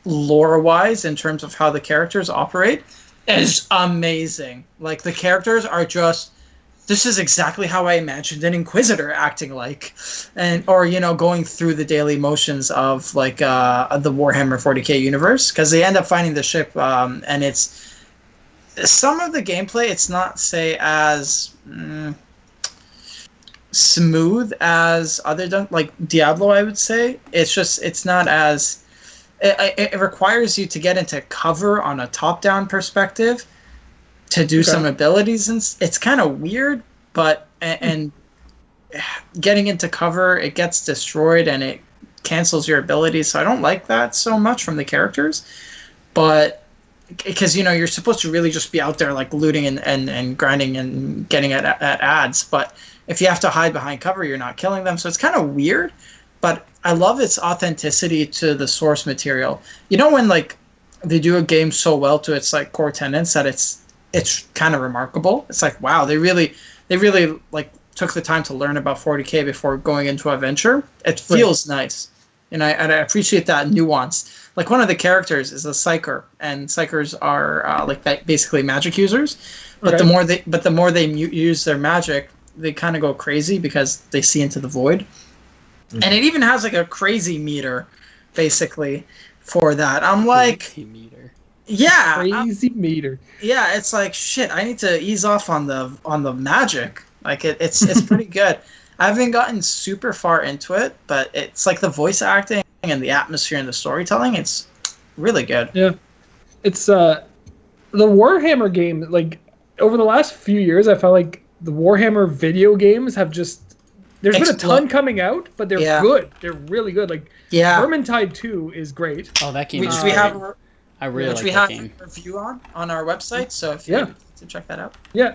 lore-wise, in terms of how the characters operate, is amazing. Like, the characters are just, this is exactly how I imagined an Inquisitor acting like, or going through the daily motions of like the Warhammer 40K universe, because they end up finding the ship, and it's some of the gameplay. It's not as smooth as other like Diablo, I would say. It's not as it requires you to get into cover on a top-down perspective to do some abilities, and it's kind of weird, but and getting into cover, it gets destroyed and it cancels your abilities, so I don't like that so much from the characters. But because you're supposed to really just be out there like looting and grinding and getting at ads, but if you have to hide behind cover, you're not killing them. So it's kind of weird. but I love its authenticity to the source material. You know, when like they do a game so well to its like core tenets that it's kind of remarkable. It's like, wow, they really like took the time to learn about 40K before going into a venture. It feels nice, and I appreciate that nuance. Like one of the characters is a psyker, and psykers are like basically magic users. But the more they use their magic, they kind of go crazy because they see into the void. Mm-hmm. And it even has like a crazy meter, basically, for that. I'm like, crazy meter. Yeah, crazy meter. Yeah, it's like shit. I need to ease off on the magic. Like it's pretty good. I haven't gotten super far into it, but it's like the voice acting and the atmosphere and the storytelling. It's really good. Yeah, it's the Warhammer game. Like over the last few years, I felt like the Warhammer video games have just. There's been a ton coming out, but they're good. They're really good. Like Vermintide 2 is great. Oh, that game. Which we have. I really like we that have game. a review on our website, so if you to check that out. Yeah.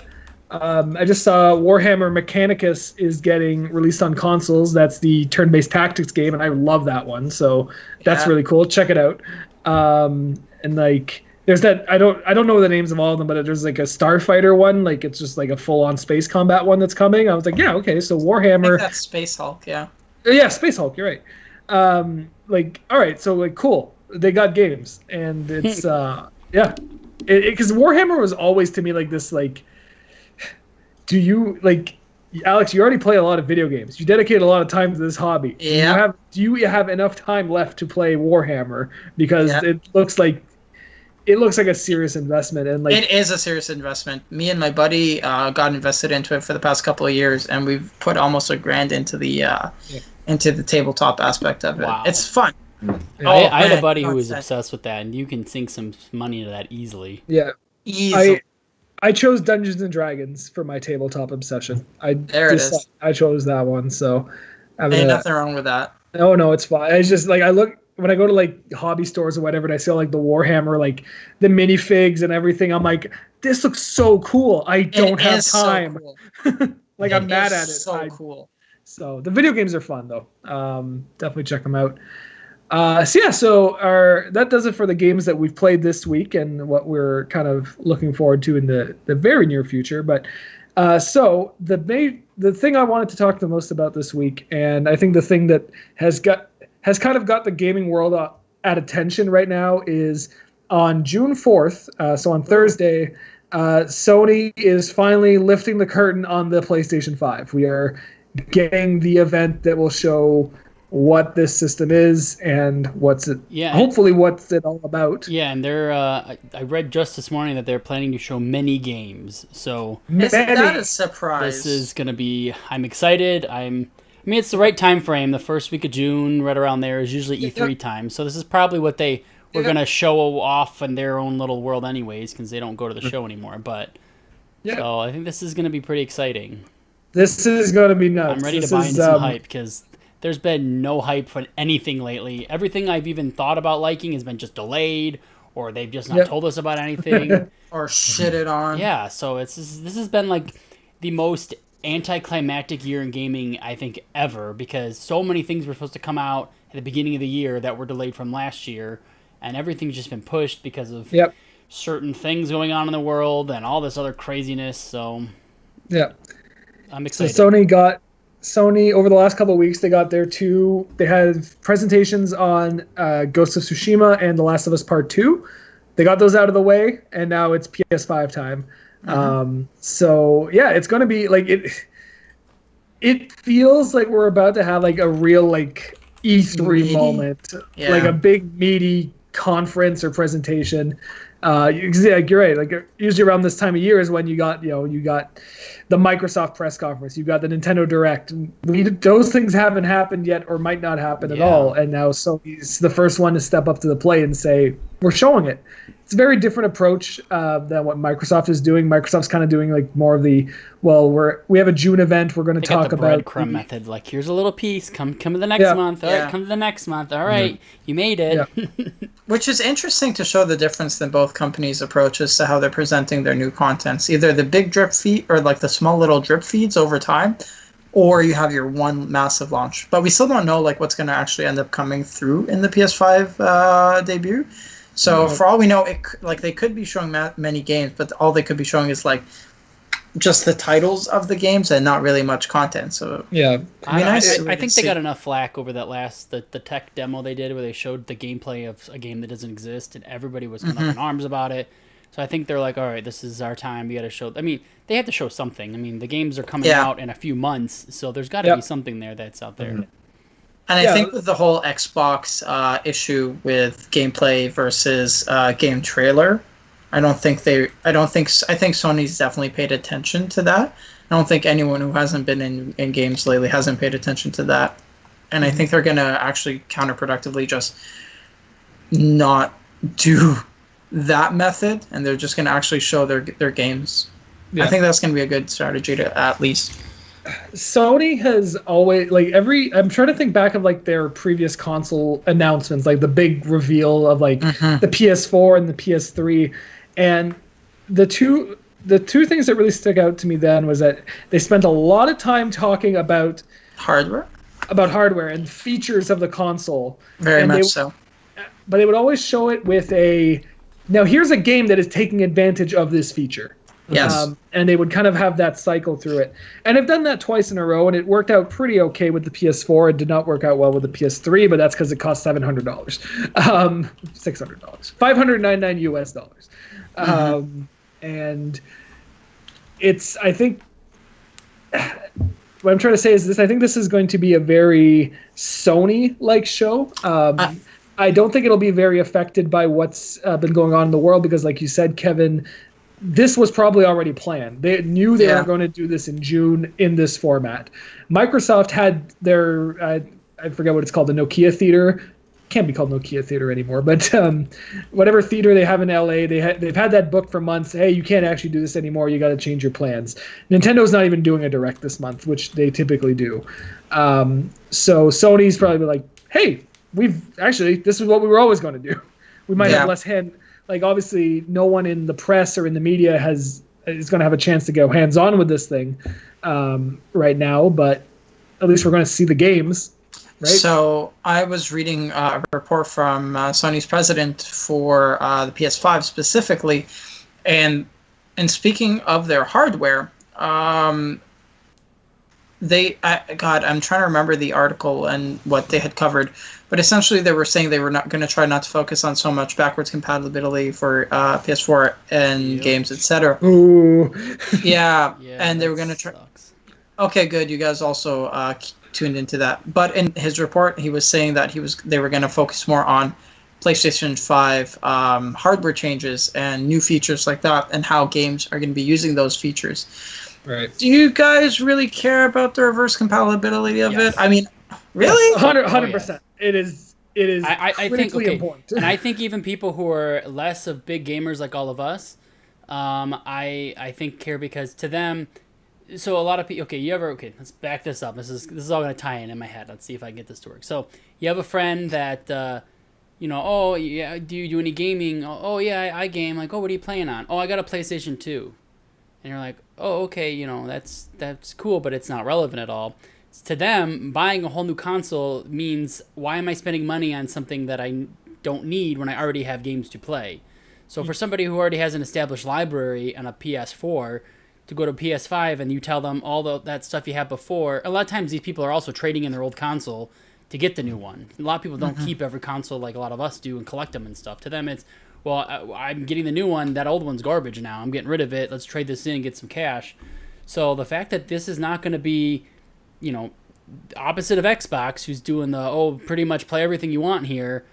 I just saw Warhammer Mechanicus is getting released on consoles. That's the turn-based tactics game, and I love that one. So that's really cool. Check it out. And like, there's that I don't know the names of all of them, but there's like a Starfighter one. Like it's just like a full-on space combat one that's coming. I was like, yeah, okay. So Warhammer. I think that's Space Hulk. Yeah. Yeah, Space Hulk. You're right. Like, all right. So like, cool. They got games, and it's because Warhammer was always to me like this like. Do you like, Alex? You already play a lot of video games. You dedicate a lot of time to this hobby. Yeah. Do you have enough time left to play Warhammer? Because it looks like a serious investment, and like it is a serious investment. Me and my buddy got invested into it for the past couple of years, and we've put almost $1,000 into the tabletop aspect of it. Wow. It's fun. I had a buddy who was obsessed with that, and you can sink some money into that easily. Yeah, easily. I chose Dungeons and Dragons for my tabletop obsession. I chose that one, so ain't nothing wrong with that. Oh no, it's fine. It's just like I look when I go to like hobby stores or whatever, and I see all, like the Warhammer, like the minifigs and everything. I'm like, this looks so cool. I don't have time. So cool. Like I'm mad at it. So cool. So the video games are fun though. Definitely check them out. So that does it for the games that we've played this week and what we're kind of looking forward to in the very near future. But so the thing I wanted to talk the most about this week, and I think the thing that has kind of got the gaming world at attention right now, is on June 4th, so on Thursday, Sony is finally lifting the curtain on the PlayStation 5. We are getting the event that will show what this system is and hopefully what's it all about. Yeah, and they're I read just this morning that they're planning to show many games. So isn't that a surprise? This is going to be. I'm excited. I mean, it's the right time frame. The first week of June, right around there, is usually E3 time. So this is probably what they were going to show off in their own little world, anyways, because they don't go to the show anymore. But so I think this is going to be pretty exciting. This is going to be nuts. I'm ready to buy in some hype because there's been no hype for anything lately. Everything I've even thought about liking has been just delayed, or they've just not told us about anything. Or shitted on. Yeah, so this has been like the most anticlimactic year in gaming, I think, ever, because so many things were supposed to come out at the beginning of the year that were delayed from last year, and everything's just been pushed because of certain things going on in the world and all this other craziness, so I'm excited. So Sony, over the last couple of weeks, they got they had presentations on Ghost of Tsushima and The Last of Us Part 2. They got those out of the way, and now it's PS5 time. So yeah, it's going to be like it feels like we're about to have like a real like E3 moment, like a big meaty conference or presentation. You're right. Like usually around this time of year is when you got the Microsoft press conference, you got the Nintendo Direct. Those things haven't happened yet, or might not happen at all. And now Sony's the first one to step up to the plate and say, "We're showing it." It's a very different approach than what Microsoft is doing. Microsoft's kind of doing like more of the we have a June event. We're going to talk about breadcrumb method. Like, here's a little piece. Come to the next month. All right, come to the next month. All right, you made it. Yeah. Which is interesting to show the difference in both companies' approaches to how they're presenting their new contents. Either the big drip feed or like the small little drip feeds over time. or you have your one massive launch. But we still don't know like what's going to actually end up coming through in the PS5 debut. So for all we know, they could be showing many games, but all they could be showing is like just the titles of the games and not really much content. So yeah, I think they got enough flack over that the tech demo they did where they showed the gameplay of a game that doesn't exist, and everybody was kind of up in arms about it. So I think they're like, all right, this is our time. We got to show. I mean, they have to show something. I mean, the games are coming out in a few months, so there's got to be something there that's out there. And I think with the whole Xbox issue with gameplay versus game trailer, I think Sony's definitely paid attention to that. I don't think anyone who hasn't been in games lately hasn't paid attention to that. And I think they're going to actually counterproductively just not do that method, and they're just going to actually show their games. I think that's going to be a good strategy to at least. Sony has always I'm trying to think back of like their previous console announcements, like the big reveal of like the PS4 and the PS3, and the two things that really stuck out to me then was that they spent a lot of time talking about hardware and features of the console. Very much so. But they would always show it with now here's a game that is taking advantage of this feature. Yes. And they would kind of have that cycle through it. And I've done that twice in a row, and it worked out pretty okay with the PS4. It did not work out well with the PS3, but that's because it cost $700. $600. $599 US. And it's, I think, what I'm trying to say is this. I think this is going to be a very Sony-like show. I don't think it'll be very affected by what's been going on in the world because, like you said, Kevin, this was probably already planned. They knew they were going to do this in June in this format. Microsoft had their, I forget what it's called, the Nokia Theater. Can't be called Nokia Theater anymore, but whatever theater they have in LA, they've had that booked for months. Hey, you can't actually do this anymore. You got to change your plans. Nintendo's not even doing a direct this month, which they typically do. So Sony's probably like, hey, this is what we were always going to do. We might have less obviously no one in the press or in the media is going to have a chance to go hands-on with this thing right now, but at least we're going to see the games, right? So I was reading a report from Sony's president for the PS5 specifically, and speaking of their hardware, I'm trying to remember the article and what they had covered, but essentially they were saying they were not going to try not to focus on so much backwards compatibility for PS4 and games, etc. Ooh. Yeah, and they were going to try. Okay, good. You guys also tuned into that. But in his report, he was saying that they were going to focus more on PlayStation 5 hardware changes and new features like that, and how games are going to be using those features. Right. Do you guys really care about the reverse compatibility of it? I mean, really? 100%. It is I critically think, important. And I think even people who are less of big gamers like all of us, I think care, because to them, so a lot of people, let's back this up. This is all going to tie in my head. Let's see if I can get this to work. So you have a friend that, do you do any gaming? Oh yeah, I game. Like, oh, what are you playing on? Oh, I got a PlayStation 2. And you're like, oh, okay, that's cool, but it's not relevant at all. To them, buying a whole new console means, why am I spending money on something that I don't need when I already have games to play? So for somebody who already has an established library and a PS4, to go to PS5 and you tell them all that stuff you had before, a lot of times these people are also trading in their old console to get the new one. A lot of people don't keep every console like a lot of us do and collect them and stuff. To them, it's, well, I'm getting the new one. That old one's garbage now. I'm getting rid of it. Let's trade this in and get some cash. So the fact that this is not going to be, opposite of Xbox, who's doing pretty much play everything you want here.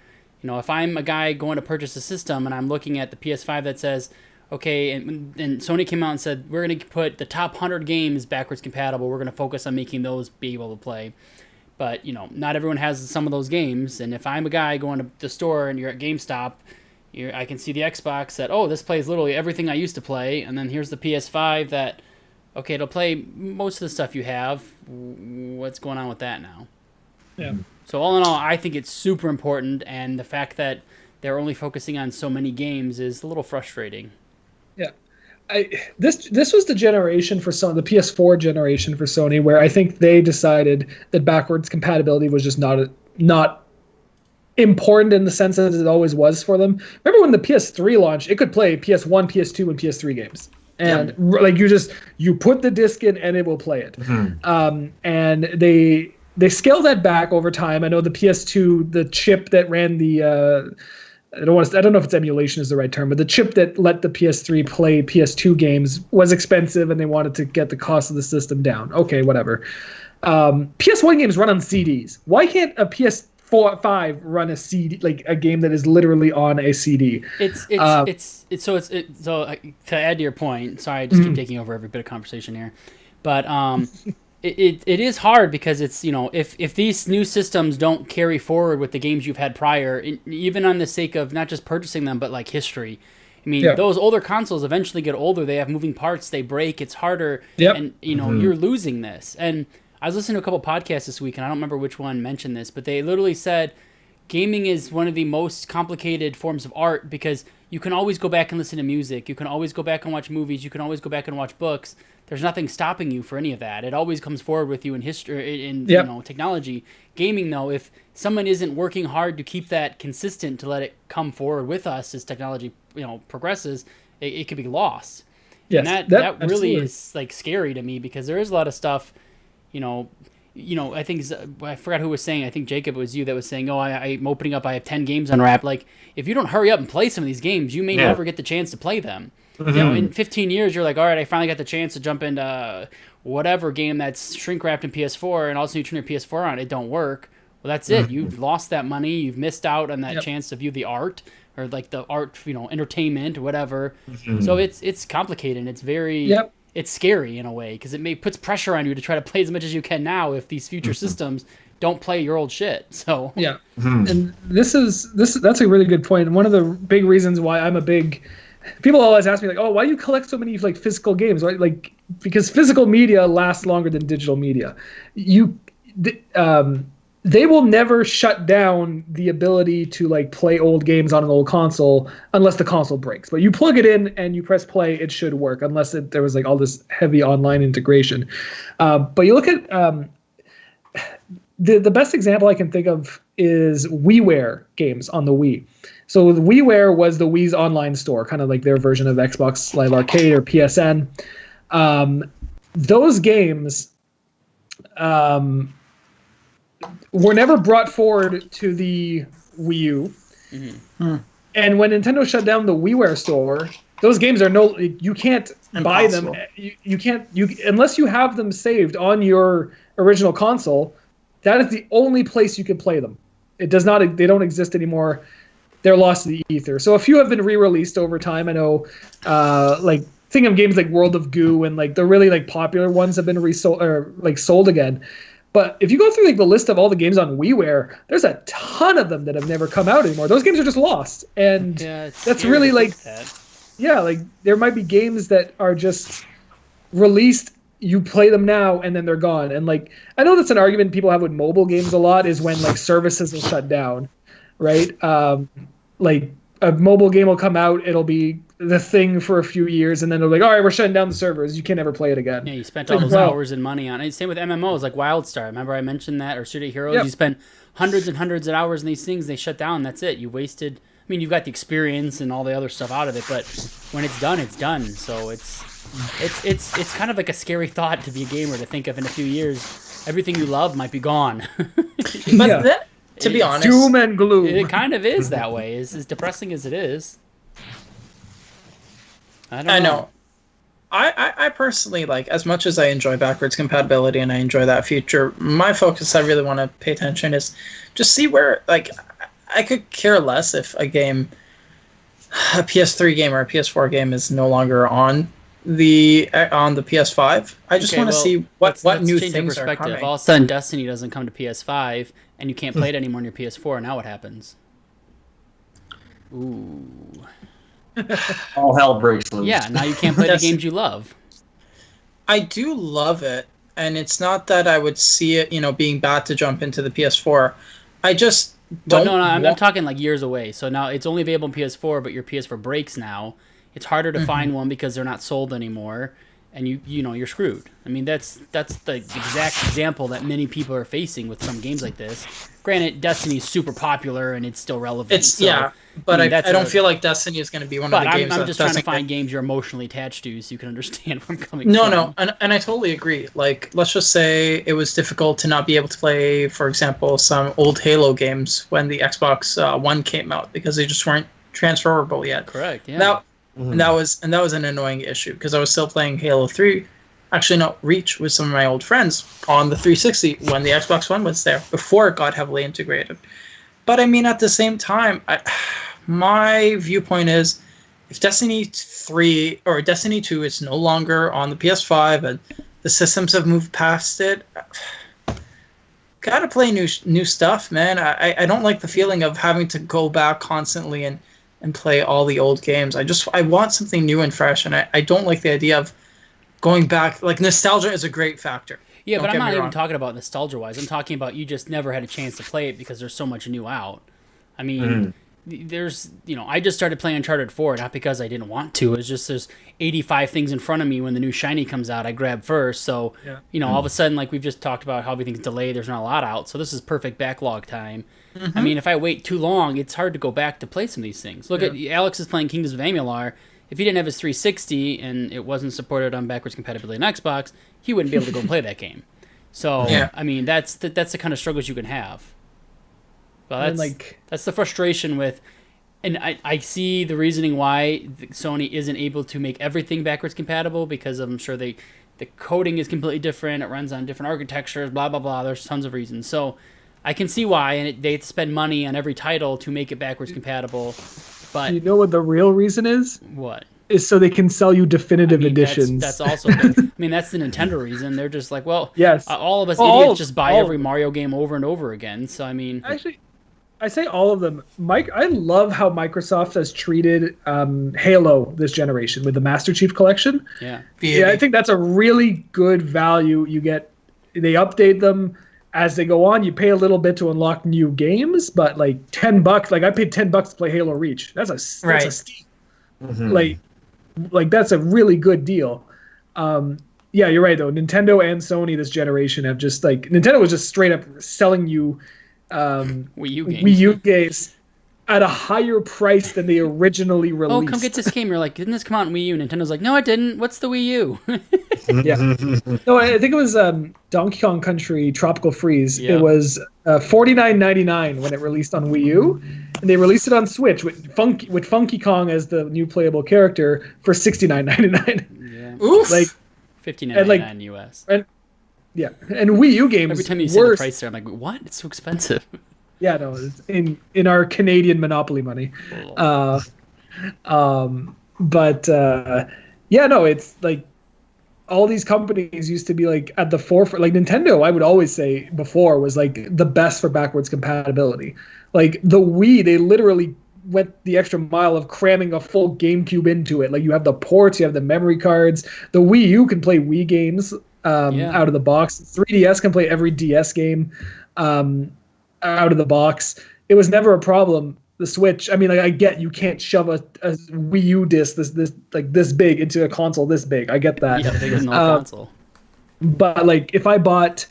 If I'm a guy going to purchase a system and I'm looking at the PS5 that says, okay, and Sony came out and said, we're going to put the top 100 games backwards compatible. We're going to focus on making those be able to play. But, not everyone has some of those games. And if I'm a guy going to the store and you're at GameStop, I can see the Xbox that, this plays literally everything I used to play. And then here's the PS5 that, okay, it'll play most of the stuff you have. What's going on with that now? Yeah. So all in all, I think it's super important. And the fact that they're only focusing on so many games is a little frustrating. Yeah. this was the generation for Sony, the PS4 generation for Sony, where I think they decided that backwards compatibility was just not important in the sense that it always was for them. Remember when the PS3 launched, it could play PS1, PS2, and PS3 games. And like you put the disc in and it will play it. And they scaled that back over time. I know the PS2, the chip that ran the I don't know if it's emulation is the right term, but the chip that let the PS3 play PS2 games was expensive, and they wanted to get the cost of the system down. Okay, whatever. PS1 games run on CDs. Why can't a PS5 run a CD, like a game that is literally on a CD? So to add to your point. Sorry, I just keep taking over every bit of conversation here, but It is hard because it's, if these new systems don't carry forward with the games you've had prior, even on the sake of not just purchasing them, but like history. I mean, those older consoles eventually get older. They have moving parts. They break. It's harder. And, you're losing this. And I was listening to a couple podcasts this week, and I don't remember which one mentioned this, but they literally said gaming is one of the most complicated forms of art because you can always go back and listen to music. You can always go back and watch movies. You can always go back and watch books. There's nothing stopping you for any of that. It always comes forward with you in history, in technology. Gaming, though, if someone isn't working hard to keep that consistent, to let it come forward with us as technology, progresses, it could be lost. Yes, and that really is like scary to me because there is a lot of stuff, I think I forgot who was saying. I think Jacob, it was you that was saying, I'm opening up. I have 10 games unwrapped. Like, if you don't hurry up and play some of these games, you may never get the chance to play them. In 15 years, you're like, all right, I finally got the chance to jump into whatever game that's shrink wrapped in PS4, and also you turn your PS4 on, it don't work. Well, that's it. You've lost that money. You've missed out on that chance to view the art or like the art, entertainment or whatever. So it's complicated. It's very. It's scary in a way because it puts pressure on you to try to play as much as you can now if these future systems don't play your old shit. So and that's a really good point. And one of the big reasons why I'm a big people always ask me like, oh, why do you collect so many like physical games? Right? Like because physical media lasts longer than digital media. They will never shut down the ability to like play old games on an old console unless the console breaks. But you plug it in and you press play, it should work unless there was like all this heavy online integration. But you look at the best example I can think of is WiiWare games on the Wii. So the WiiWare was the Wii's online store, kind of like their version of Xbox Live Arcade or PSN. Those games were never brought forward to the Wii U. And when Nintendo shut down the WiiWare store, those games are you can't buy them. You can't unless you have them saved on your original console. That is the only place you can play them. It does not. They don't exist anymore. They're lost to the ether. So a few have been re-released over time. I know, like think of games like World of Goo and like the really like popular ones have been resold or like sold again. But if you go through like the list of all the games on WiiWare, there's a ton of them that have never come out anymore. Those games are just lost, and that's really like, like there might be games that are just released. You play them now, and then they're gone. And like I know that's an argument people have with mobile games a lot is when like services will shut down, right? Like a mobile game will come out, it'll be the thing for a few years, and then they're like, all right, we're shutting down the servers. You can never play it again. Yeah, you spent all those hours and money on it. Same with MMOs, like WildStar. Remember I mentioned that, or City Heroes? You spend hundreds and hundreds of hours in these things, they shut down, that's it. You wasted, I mean, you've got the experience and all the other stuff out of it, but when it's done, it's done. So it's kind of like a scary thought to be a gamer, to think of in a few years, everything you love might be gone. But to be honest, doom and gloom. It kind of is that way, as depressing as it is. I know. I personally, like, as much as I enjoy backwards compatibility and I enjoy that feature, my focus I really want to pay attention is just see where, like, I could care less if a PS3 game or a PS4 game is no longer on the PS5. I just want to see what new things are coming. All of a sudden, Destiny doesn't come to PS5 and you can't play it anymore on your PS4. Now what happens? Ooh. All hell breaks loose. Yeah, now you can't play the games you love. I do love it, and it's not that I would see it, being bad to jump into the PS4. I just don't. I'm talking like years away. So now it's only available on PS4, but your PS4 breaks now. it's harder to find one because they're not sold anymore, and you're screwed. I mean, that's the exact example that many people are facing with some games like this. Granted, Destiny's super popular and it's still relevant. But I don't feel like Destiny is going to be one of the games. I'm just trying to find games you're emotionally attached to, so you can understand where I'm coming from. No, and I totally agree. Like, let's just say it was difficult to not be able to play, for example, some old Halo games when the Xbox One came out because they just weren't transferable yet. Correct. Yeah. And that was an annoying issue because I was still playing Halo 3. Actually, no, Reach with some of my old friends on the 360 when the Xbox One was there before it got heavily integrated. But I mean, at the same time, my viewpoint is if Destiny 3 or Destiny 2 is no longer on the PS5 and the systems have moved past it, gotta play new stuff, man. I don't like the feeling of having to go back constantly and play all the old games. I want something new and fresh, and I don't like the idea of going back. Like, nostalgia is a great factor. Yeah, but I'm not even talking about nostalgia-wise. I'm talking about you just never had a chance to play it because there's so much new out. I mean, there's, I just started playing Uncharted 4, not because I didn't want to. It's just there's 85 things in front of me when the new Shiny comes out. I grab first. So, all of a sudden, like we've just talked about how everything's delayed. There's not a lot out. So this is perfect backlog time. I mean, if I wait too long, it's hard to go back to play some of these things. Look at Alex is playing Kingdoms of Amalur. If he didn't have his 360 and it wasn't supported on backwards compatibility on Xbox, he wouldn't be able to go play that game. So, I mean, that's the kind of struggles you can have. Well, that's the frustration with, and I see the reasoning why Sony isn't able to make everything backwards compatible because I'm sure the coding is completely different. It runs on different architectures, blah, blah, blah. There's tons of reasons. So I can see why, and they have to spend money on every title to make it backwards compatible. But you know what the real reason is? What? Is so they can sell you definitive editions. That's also good. I mean, that's the Nintendo reason. They're just like, well, yes. All of us idiots just buy every Mario game over and over again. So, I mean... Actually, I say all of them. I love how Microsoft has treated Halo this generation with the Master Chief Collection. Yeah. I think that's a really good value. You get... They update them as they go on. You pay a little bit to unlock new games, but like $10, like I paid $10 to play Halo Reach. That's a steal. Like that's a really good deal. Yeah, you're right though. Nintendo and Sony this generation have just like Nintendo was just straight up selling you Wii U games at a higher price than they originally released. Oh, come get this game. You're like, didn't this come out in Wii U? Nintendo's like, no, it didn't. What's the Wii U? Yeah. No, I think it was Donkey Kong Country Tropical Freeze. Yeah. It was $49.99 when it released on Wii U, and they released it on Switch with Funky Kong as the new playable character for $69.99. Yeah. Oof. Like $59.99 in US. And Wii U games. Every time you say the price there, I'm like, what? It's so expensive. Yeah, no, it's in our Canadian Monopoly money. It's like all these companies used to be like at the forefront. Like Nintendo, I would always say before was like the best for backwards compatibility. Like the Wii, they literally went the extra mile of cramming a full GameCube into it. Like you have the ports, you have the memory cards. The Wii U can play Wii games out of the box. 3DS can play every DS game. Out of the box. It was never a problem. The Switch, I mean, like I get you can't shove a Wii U disc this big into a console this big. I get that. Yeah, bigger than the console. But like if I bought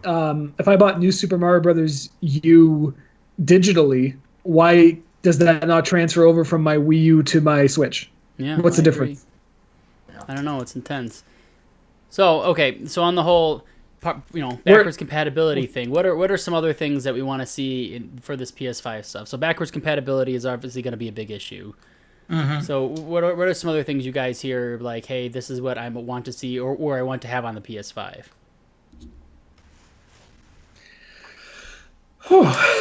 New Super Mario Brothers U digitally, why does that not transfer over from my Wii U to my Switch? Yeah. What's the difference? I don't know. It's intense. So on the whole, backwards compatibility thing. What are some other things that we want to see for this PS5 stuff? So backwards compatibility is obviously going to be a big issue. Mm-hmm. So what are some other things you guys hear like, hey, this is what I want to see or I want to have on the PS5?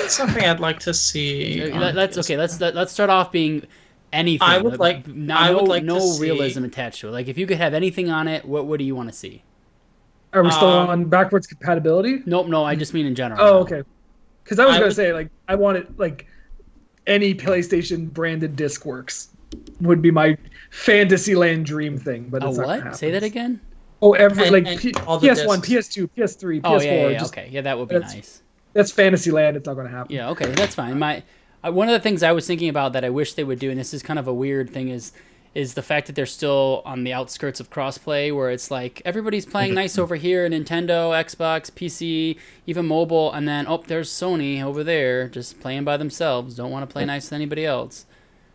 Something I'd like to see. Let's start off being anything. I would like no realism attached to it. Like if you could have anything on it, what do you want to see? Are we still on backwards compatibility? Nope, no, I just mean in general. Oh, okay. Because I was going to say, like, I want it, like, any PlayStation branded disc works would be my Fantasyland dream thing. But it's not gonna happen. Say that again? Oh, PS1, PS2, PS3, PS4. Oh, yeah, okay. Yeah, that would be nice. That's Fantasyland. It's not going to happen. Yeah, okay, that's fine. One of the things I was thinking about that I wish they would do, and this is kind of a weird thing, is is the fact that they're still on the outskirts of crossplay, where it's like everybody's playing nice over here, Nintendo, Xbox, PC, even mobile, and then there's Sony over there just playing by themselves, don't want to play nice with anybody else.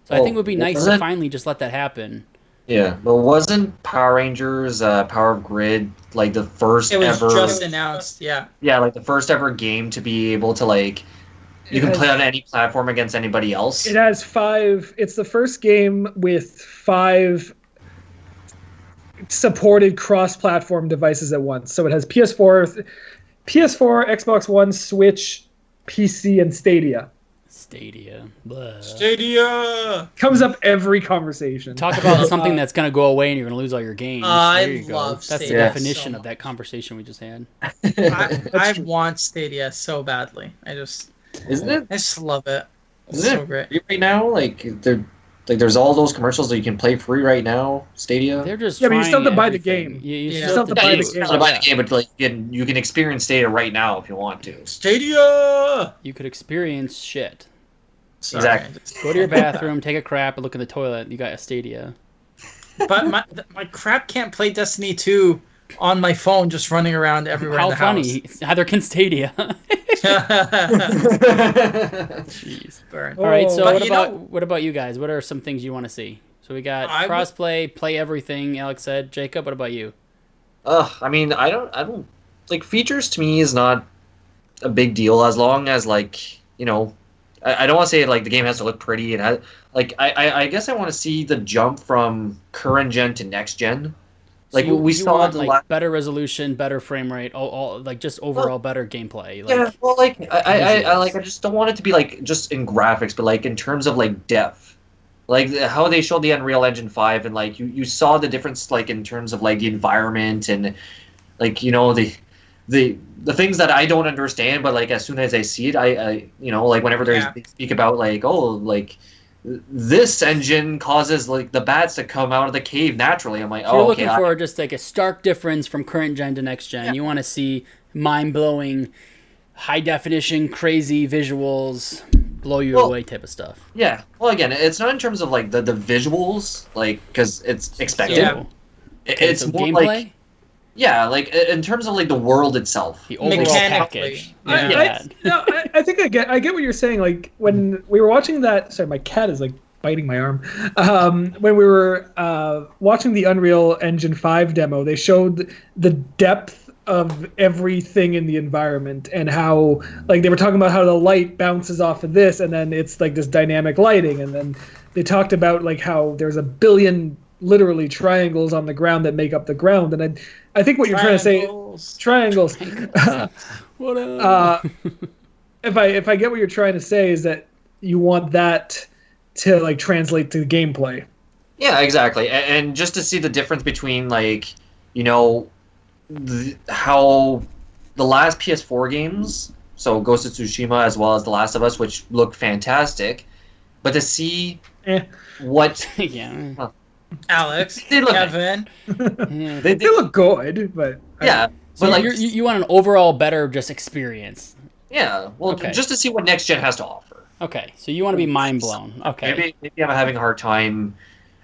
So I think it would be nice to finally just let that happen. Yeah, but wasn't Power Rangers Power Grid like the first ever? It was just announced, yeah. Yeah, like the first ever game to be able to like you can play on any platform against anybody else. It has 5. It's the first game with 5 supported cross-platform devices at once. So it has PS4, Xbox One, Switch, PC, and Stadia. Blah. Stadia Comes up every conversation. Talk about something that's going to go away and you're going to lose all your games. I love Stadia. That's the definition of that conversation we just had. I want Stadia so badly. Isn't it? I just love it. It's Isn't so great. Right now, there's all those commercials that you can play free right now. Stadia. They're just but you still have to buy the game. You still have to buy the game. You have to buy the game, but like you can experience Stadia right now if you want to. Stadia. You could experience shit. Sorry. Exactly. Go to your bathroom, take a crap, and look in the toilet. You got a Stadia. But my crap can't play Destiny 2 on my phone, just running around everywhere in the funny. house. Neither can Stadia. Jeez. Burn. All right. So what about you guys? What are some things you want to see? So we got crossplay, play everything. Alex said. Jacob, what about you? I mean, I don't like features. To me, is not a big deal as long as like I don't want to say like the game has to look pretty. It has I guess I want to see the jump from current gen to next gen. Like so we saw want, better resolution, better frame rate, all like just overall better gameplay. Yeah, well, like I just don't want it to be like just in graphics, but like in terms of like depth, like how they showed the Unreal Engine 5, and like you saw the difference like in terms of like the environment and like the things that I don't understand, but like as soon as I see it, I like whenever they speak about like this engine causes like the bats to come out of the cave naturally. I'm like, so you're looking for just like a stark difference from current gen to next gen. Yeah. You want to see mind-blowing, high definition, crazy visuals, blow you away type of stuff. Yeah. Well, again, it's not in terms of like the visuals, like because it's expected. Yeah. It's so more gameplay? like. Yeah, like in terms of like the world itself, the overall package. I think I get what you're saying. Like when we were watching that. Sorry, my cat is like biting my arm. When we were watching the Unreal Engine 5 demo, they showed the depth of everything in the environment and how like they were talking about how the light bounces off of this, and then it's like this dynamic lighting, and then they talked about like how there's a billion literally triangles on the ground that make up the ground, and I think what you're trying to say, triangles. What if I get what you're trying to say is that you want that to like translate to gameplay. Yeah, exactly, and just to see the difference between like how the last PS4 games, so Ghost of Tsushima as well as The Last of Us, which look fantastic, but to see what Alex, Kevin, they look good, but so like you want an overall better just experience. Yeah, well, just to see what next gen has to offer. Okay, so you want to be mind blown. Okay, maybe I'm having a hard time.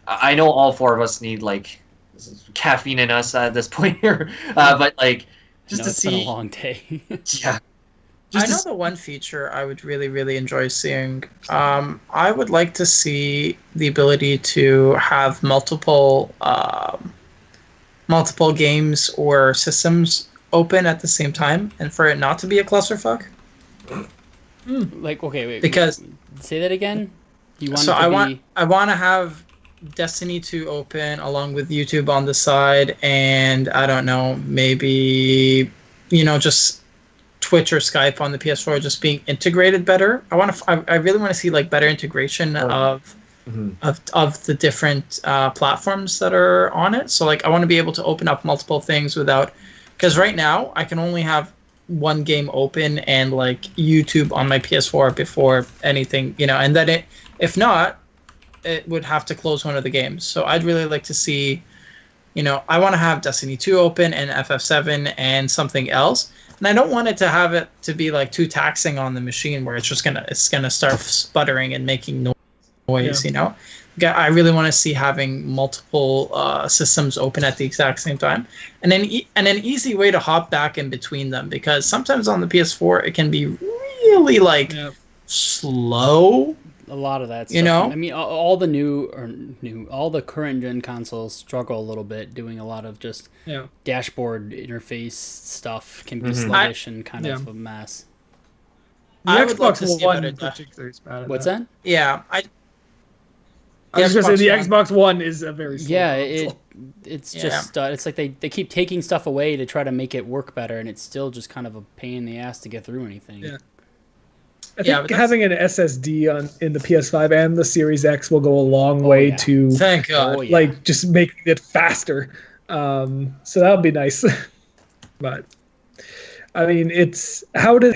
I know all 4 of us need like caffeine in us at this point here, but like just to see. It's been a long day. Yeah. I know the one feature I would really, really enjoy seeing. I would like to see the ability to have multiple games or systems open at the same time, and for it not to be a clusterfuck. Like, okay, wait. Because say that again. I want to have Destiny 2 open along with YouTube on the side, and I don't know, maybe just Twitch or Skype on the PS4 just being integrated better. I really want to see like better integration of the different platforms that are on it. So like I want to be able to open up multiple things because right now I can only have one game open and like YouTube on my PS4 before anything, and then if not, it would have to close one of the games. So I'd really like to see, I want to have Destiny 2 open and FF7 and something else. And I don't want it to be like too taxing on the machine where it's gonna start sputtering and making noise. ways, you know. I really want to see having multiple systems open at the exact same time, and then an easy way to hop back in between them, because sometimes on the PS4 it can be really like slow. A lot of that stuff. You know, I mean, all the current gen consoles struggle a little bit doing a lot of just dashboard interface stuff. Can be sluggish and kind of a mess. The Xbox One in particular is bad. What's that? Yeah, I was going to say the Xbox One is a very slow console. It's just it's like they keep taking stuff away to try to make it work better, and it's still just kind of a pain in the ass to get through anything. Yeah. I think having an SSD in the PS5 and the Series X will go a long way to thank God. Like just making it faster. So that would be nice. But I mean, it's why do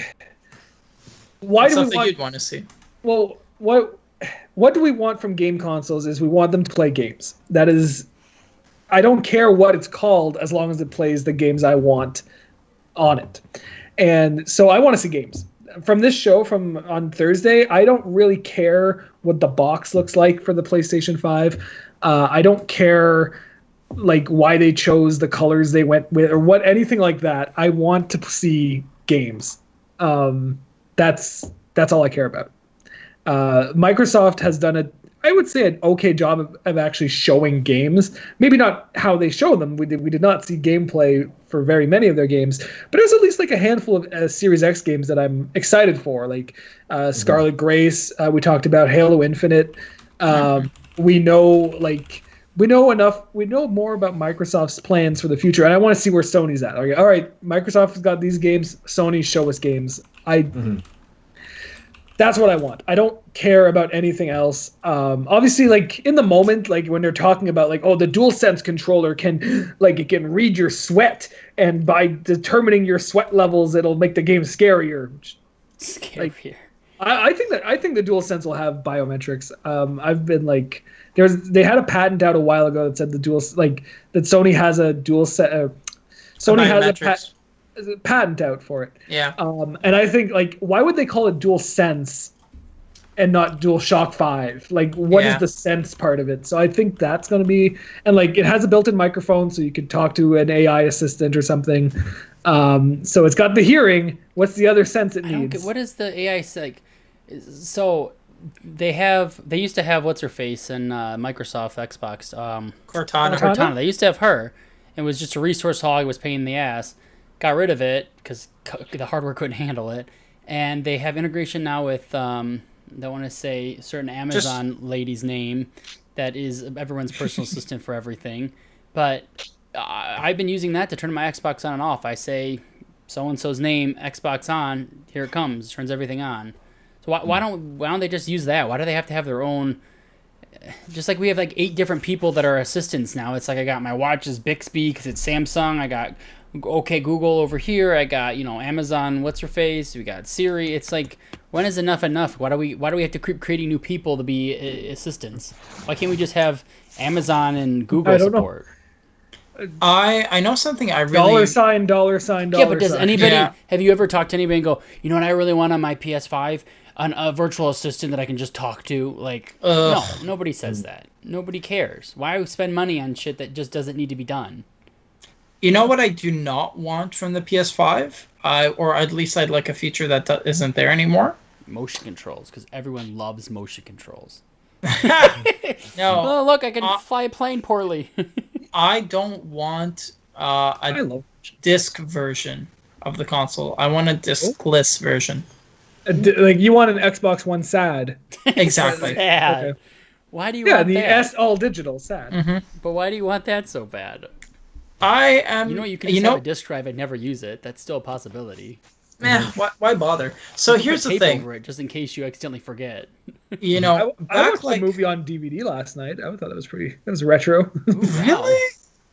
we want you'd want to see? Well, what do we want from game consoles is we want them to play games. That is, I don't care what it's called as long as it plays the games I want on it. And so I want to see games. From this show on Thursday, I don't really care what the box looks like for the PlayStation 5. I don't care like why they chose the colors they went with or anything like that. I want to see games. That's all I care about. Microsoft has done I would say an okay job of actually showing games. Maybe not how they show them. We did not see gameplay for very many of their games, but there's at least like a handful of Series X games that I'm excited for, like Scarlet Grace. We talked about Halo Infinite. We know more about Microsoft's plans for the future, and I want to see where Sony's at. Like, all right, Microsoft has got these games. Sony, show us games. That's what I want. I don't care about anything else. Obviously, like in the moment, like when they're talking about like, oh, the DualSense controller can read your sweat, and by determining your sweat levels, it'll make the game scarier. Scarier. I think the DualSense will have biometrics. I've been like, they had a patent out a while ago that said that Sony has a Sony has a patent out for it. Yeah. And I think like, why would they call it DualSense and not DualShock 5? Like, what is the sense part of it? So I think that's going to be, and like it has a built-in microphone, so you can talk to an AI assistant or something. So it's got the hearing. What's the other sense it needs? What is the AI like? So they used to have what's her face in Microsoft Xbox. Cortana. They used to have her. It was just a resource hog. It was pain in the ass. Got rid of it because the hardware couldn't handle it, and they have integration now with don't want to say certain Amazon lady's name that is everyone's personal assistant for everything, but I've been using that to turn my Xbox on and off. I say so and so's name, Xbox on, here it comes, turns everything on. So why don't they just use that? Why do they have to have their own? Just like we have like 8 different people that are assistants now. It's like I got my watch is Bixby because it's Samsung. I got OK Google over here. I got Amazon. What's her face? We got Siri. It's like, when is enough? Why do we have to keep creating new people to be assistants? Why can't we just have Amazon and Google support? I know something I really $. Yeah, but does anybody have you ever talked to anybody and go, you know what I really want on my PS5? A virtual assistant that I can just talk to? Like, no, nobody says that. Nobody cares. Why spend money on shit that just doesn't need to be done? You know what I do not want from the PS5? Or at least I'd like a feature that isn't there anymore? Motion controls, because everyone loves motion controls. No. Oh, look, I can fly a plane poorly. I don't want a disc version of the console. I want a discless version. Like you want an Xbox One SAD. Exactly. Sad. Okay. Why do you want that? Yeah, the S all digital SAD. Mm-hmm. But why do you want that so bad? You can just have a disk drive and never use it. That's still a possibility. Why bother? So here's the thing. Over it, just in case you accidentally forget. I watched the movie on DVD last night. I thought that was retro. Ooh, really?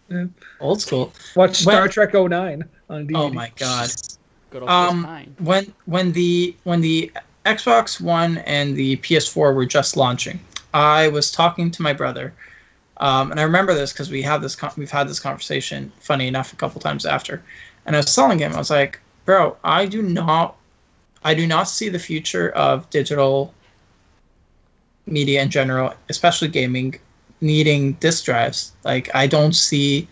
Yeah. Old school. Watch Star Trek 09 on DVD. Oh my god. Good old time. When the Xbox One and the PS4 were just launching, I was talking to my brother, and I remember this because we've had this conversation, funny enough, a couple times after, and I was telling him, I was like, bro, I do not see the future of digital media in general, especially gaming, needing disk drives. Like, I don't see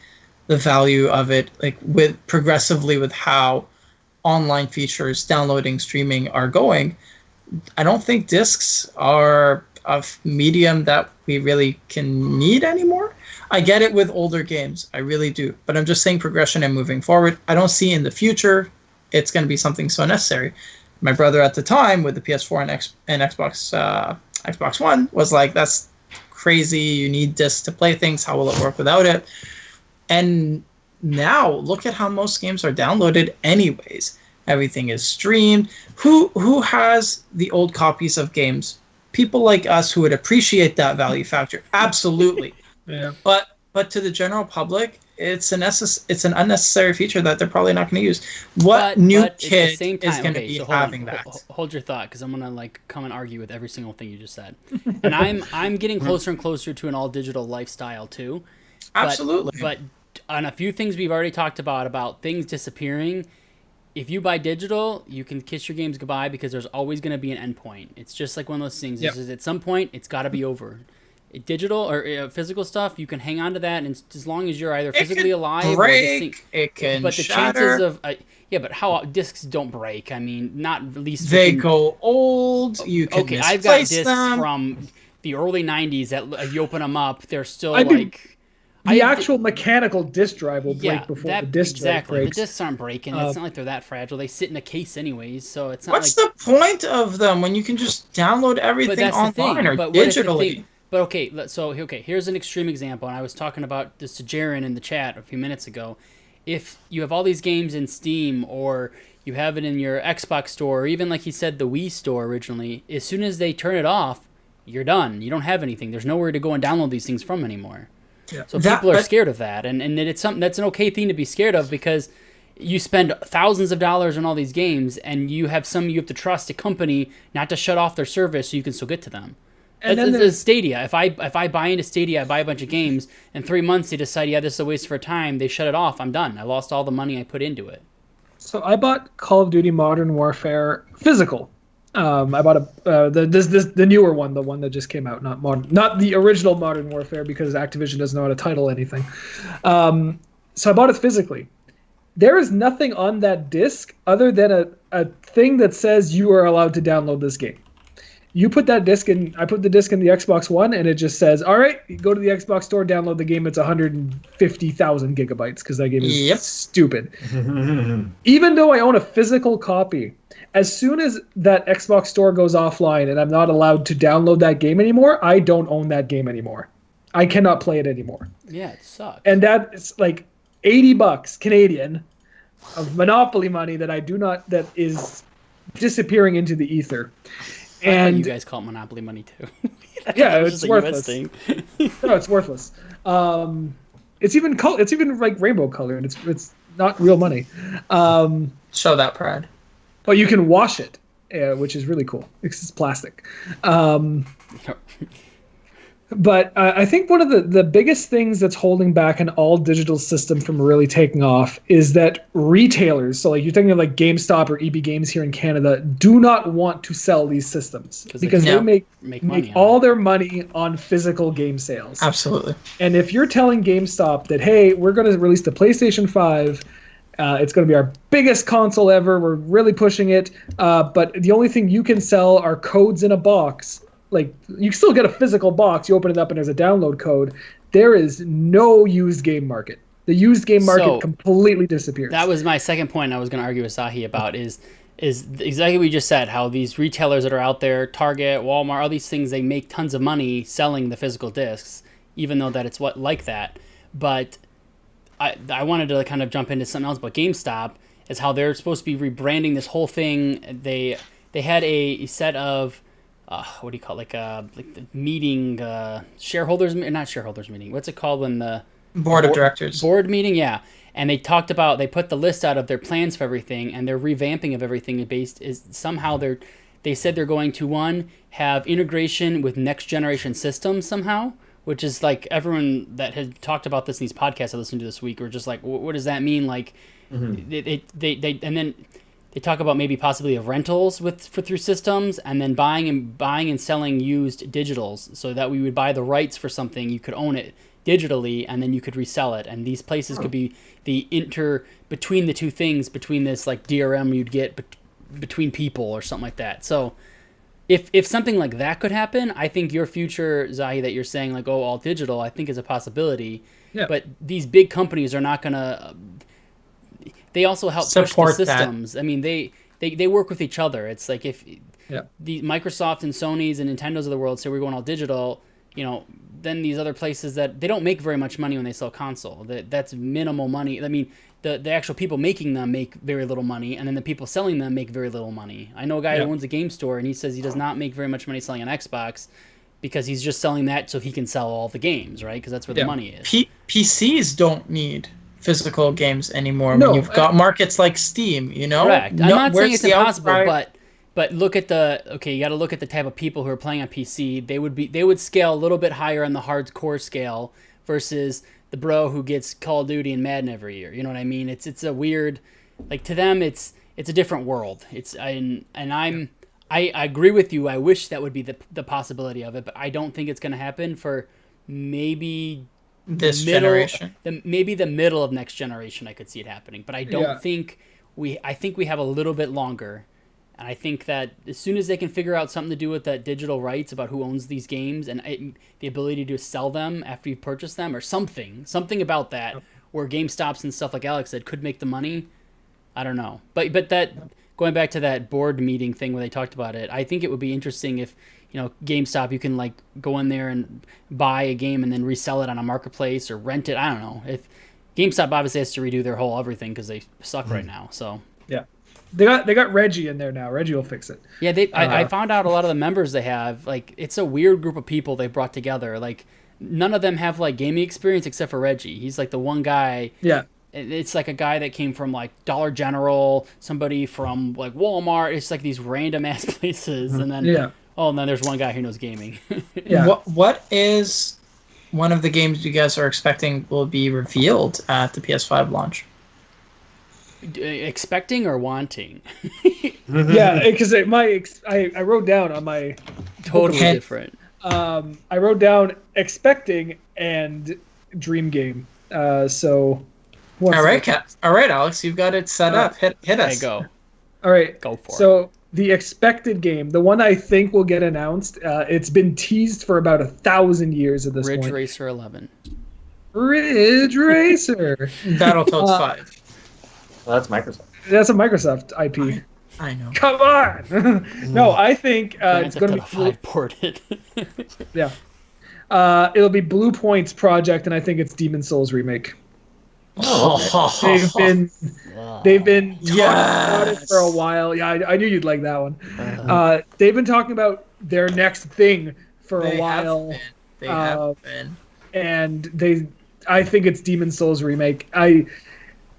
the value of it, like, with progressively with how online features, downloading, streaming are going. I don't think discs are a medium that we really can need anymore. I get it with older games, I really do, but I'm just saying progression and moving forward. I don't see in the future it's going to be something so necessary. My brother at the time with the PS4 and Xbox One was like, "That's crazy. You need discs to play things. How will it work without it?" And now look at how most games are downloaded anyways. Everything is streamed. Who has the old copies of games? People like us who would appreciate that value factor. Absolutely. Yeah. But to the general public, it's an unnecessary feature that they're probably not going to use. What new kid is going to be having that? Hold your thought, because I'm going to like come and argue with every single thing you just said. And I'm getting closer and closer to an all digital lifestyle too. Absolutely. But on a few things we've already talked about things disappearing. If you buy digital, you can kiss your games goodbye because there's always going to be an endpoint. It's just like one of those things. Yep. At some point, it's got to be over. Digital or physical stuff, you can hang on to that, and as long as you're either physically alive break, it can but the shatter. Chances of but how discs don't break? I mean, not at least they go old. You can I've got discs from the early '90s that you open them up, they're still the actual mechanical disk drive will break before the disk drive breaks. The discs aren't breaking. It's not like they're that fragile. They sit in a case anyways, so it's not. What's the point of them when you can just download everything online or digitally? But here's an extreme example, and I was talking about this to Jaren in the chat a few minutes ago. If you have all these games in Steam, or you have it in your Xbox store, or even like he said, the Wii store originally, as soon as they turn it off, you're done. You don't have anything. There's nowhere to go and download these things from anymore. Yeah. So people are scared of that, and it's something that's an okay thing to be scared of, because you spend thousands of dollars on all these games, and you have to trust a company not to shut off their service so you can still get to them. And then there's Stadia. If I buy into Stadia, I buy a bunch of games. In 3 months, they decide, this is a waste of our time. They shut it off. I'm done. I lost all the money I put into it. So I bought Call of Duty Modern Warfare physical. I bought the newer one, the one that just came out, not the original Modern Warfare, because Activision doesn't know how to title anything. So I bought it physically. There is nothing on that disc other than a thing that says you are allowed to download this game. You put that disc in. I put the disc in the Xbox One, and it just says, "All right, go to the Xbox store, download the game. It's 150,000 gigabytes because that game is stupid." Even though I own a physical copy, as soon as that Xbox store goes offline and I'm not allowed to download that game anymore, I don't own that game anymore. I cannot play it anymore. Yeah, it sucks. And that's like $80 Canadian of Monopoly money that is disappearing into the ether. And you guys call it Monopoly money too. Yeah, it's worthless. No, it's worthless. It's even like rainbow colored. It's not real money. Show that pride. But you can wash it, which is really cool. It's plastic. But I think one of the biggest things that's holding back an all-digital system from really taking off is that retailers, so like you're thinking of like GameStop or EB Games here in Canada, do not want to sell these systems because they make all their money on physical game sales. Absolutely. And if you're telling GameStop that, hey, we're going to release the PlayStation 5, it's going to be our biggest console ever, we're really pushing it, but the only thing you can sell are codes in a box. Like, you still get a physical box, you open it up and there's a download code. There is no used game market. The used game market completely disappears. That was my second point I was going to argue with Sahi about is exactly what you just said, how these retailers that are out there, Target, Walmart, all these things, they make tons of money selling the physical discs, even though that it's like that. But I wanted to kind of jump into something else about GameStop, is how they're supposed to be rebranding this whole thing. They had a set of what do you call it? Like the meeting, not shareholders meeting. What's it called when the board of directors board meeting? Yeah, and they talked about, they put the list out of their plans for everything, and their revamping of everything they said they're going to have integration with next generation systems somehow, which is like everyone that had talked about this in these podcasts I listened to this week were just like, what does that mean? Like, they and then they talk about maybe possibly of rentals through systems, and then buying and selling used digitals, so that we would buy the rights for something, you could own it digitally, and then you could resell it. And these places could be the between the two things, between this like DRM you'd get between people or something like that. So if something like that could happen, I think your future, Zahi, that you're saying like, oh, all digital, I think is a possibility. Yeah. But these big companies are not gonna. They also help push the systems. That. I mean, they work with each other. It's like if the Microsoft and Sony's and Nintendo's of the world say we're going all digital, then these other places that they don't make very much money when they sell console. That's minimal money. I mean, the actual people making them make very little money, and then the people selling them make very little money. I know a guy who owns a game store, and he says he does not make very much money selling an Xbox because he's just selling that so he can sell all the games, right? Because that's where the money is. PCs don't need physical games anymore when you've got markets like Steam, Correct. I'm not saying it's impossible, but look at you got to look at the type of people who are playing on PC. They would scale a little bit higher on the hardcore scale versus the bro who gets Call of Duty and Madden every year. You know what I mean? It's a weird, like, to them it's a different world. I agree with you. I wish that would be the possibility of it, but I don't think it's going to happen for maybe this generation. Maybe the middle of next generation I could see it happening, but I don't think I think we have a little bit longer. And I think that as soon as they can figure out something to do with that digital rights about who owns these games and the ability to sell them after you've purchased them or something about that, where GameStops and stuff like Alex said could make the money, I don't know. But that going back to that board meeting thing where they talked about it, I think it would be interesting if, GameStop, you can like go in there and buy a game and then resell it on a marketplace or rent it. I don't know. If GameStop obviously has to redo their whole everything because they suck right now. So yeah. They got Reggie in there now. Reggie will fix it. Yeah, I found out a lot of the members they have, like, it's a weird group of people they brought together. Like, none of them have, like, gaming experience except for Reggie. He's, like, the one guy. Yeah. It's, like, a guy that came from, like, Dollar General, somebody from, like, Walmart. It's, like, these random-ass places. And then, and then there's one guy who knows gaming. Yeah. What is one of the games you guys are expecting will be revealed at the PS5 launch? Expecting or wanting? Yeah, because I wrote down on my totally different. I wrote down expecting and dream game. So all right, Alex, you've got it set up. Hit us. Okay, go. All right, go for it. So the expected game, the one I think will get announced. It's been teased for about 1,000 years at this point. Ridge Racer 11. Ridge Racer. Battletoads 5. Well, that's Microsoft. That's a Microsoft IP. I know. Come on. No, I think it's going to be 5 ported. Yeah. It'll be Blue Point's project, and I think it's Demon's Souls remake. They've been talking about it for a while. Yeah, I knew you'd like that one. They've been talking about their next thing for a while. They have been. And I think it's Demon's Souls remake.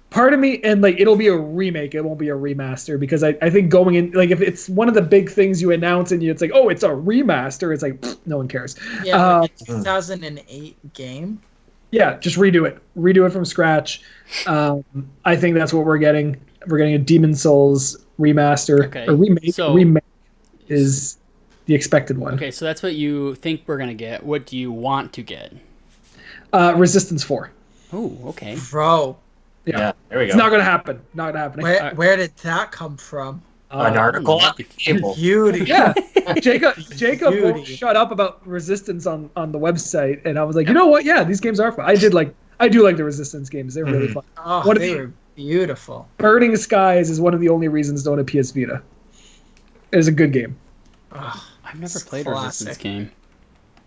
Part of me, and like, it'll be a remake, it won't be a remaster, because I think going in, like, if it's one of the big things you announce and it's like, oh, it's a remaster, it's like, no one cares. Yeah, 2008 game. Yeah, just redo it from scratch. I think that's what we're getting. We're getting a Demon's Souls remaster. Okay. A remake. So, remake is the expected one. Okay, so that's what you think we're gonna get. What do you want to get? Resistance 4. Oh, okay. Bro. Yeah, there we go. It's not gonna happen. Not happening. Where did that come from? An article. Beauty. Yeah, Jacob won't shut up about Resistance on the website, and I was like, you know what? Yeah, these games are fun. I do like the Resistance games. They're really fun. Oh, they were beautiful. Burning Skies is one of the only reasons to own a PS Vita. It is a good game. Oh, I've never played a Resistance game.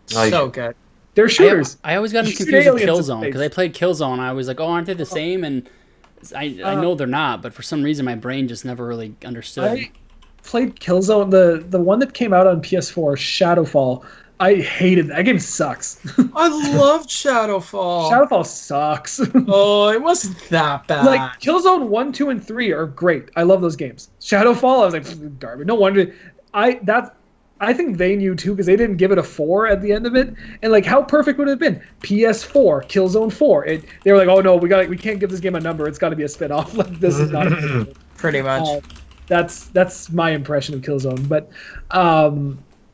So good. They're shooters. I always got them confused with Killzone, because I played Killzone. I was like, oh, aren't they the same? And I know they're not, but for some reason my brain just never really understood. I played Killzone, the one that came out on PS4, Shadowfall. I hated that game. Sucks. I loved Shadowfall. Shadowfall sucks. Oh, it wasn't that bad. Like, Killzone 1, 2, and 3 are great. I love those games. Shadowfall, I was like, garbage. No wonder. I think they knew too, because they didn't give it a 4 at the end of it. And like, how perfect would it have been? PS4, Killzone 4. They were like, oh no, we can't give this game a number. It's got to be a spin-off. Like, this is not a pretty much. That's my impression of Killzone. But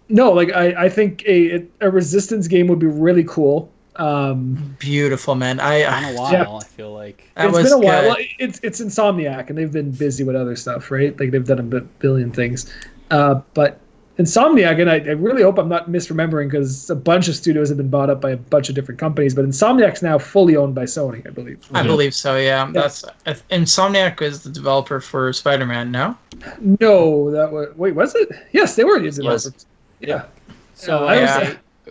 no, like I think a Resistance game would be really cool. Beautiful, man. It's been a while. I feel like it's been a while. Well, it's Insomniac, and they've been busy with other stuff, right? Like they've done a billion things. But Insomniac, and I really hope I'm not misremembering, because a bunch of studios have been bought up by a bunch of different companies. But Insomniac's now fully owned by Sony, I believe. I believe so. Yeah, that's Insomniac is the developer for Spider-Man. No. No, that was was it? Yes, they were using developers. Yeah. So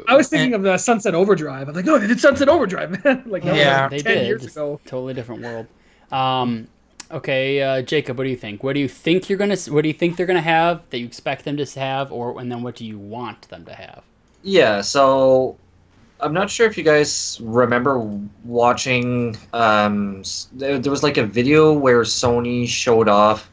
I was thinking of Sunset Overdrive. I'm like, no, they did Sunset Overdrive, man. Like, no, they 10 did. years ago. Totally different world. Okay, Jacob, what do you think? What do you think they're gonna have that you expect them to have, and then what do you want them to have? Yeah, so I'm not sure if you guys remember watching. There was like a video where Sony showed off,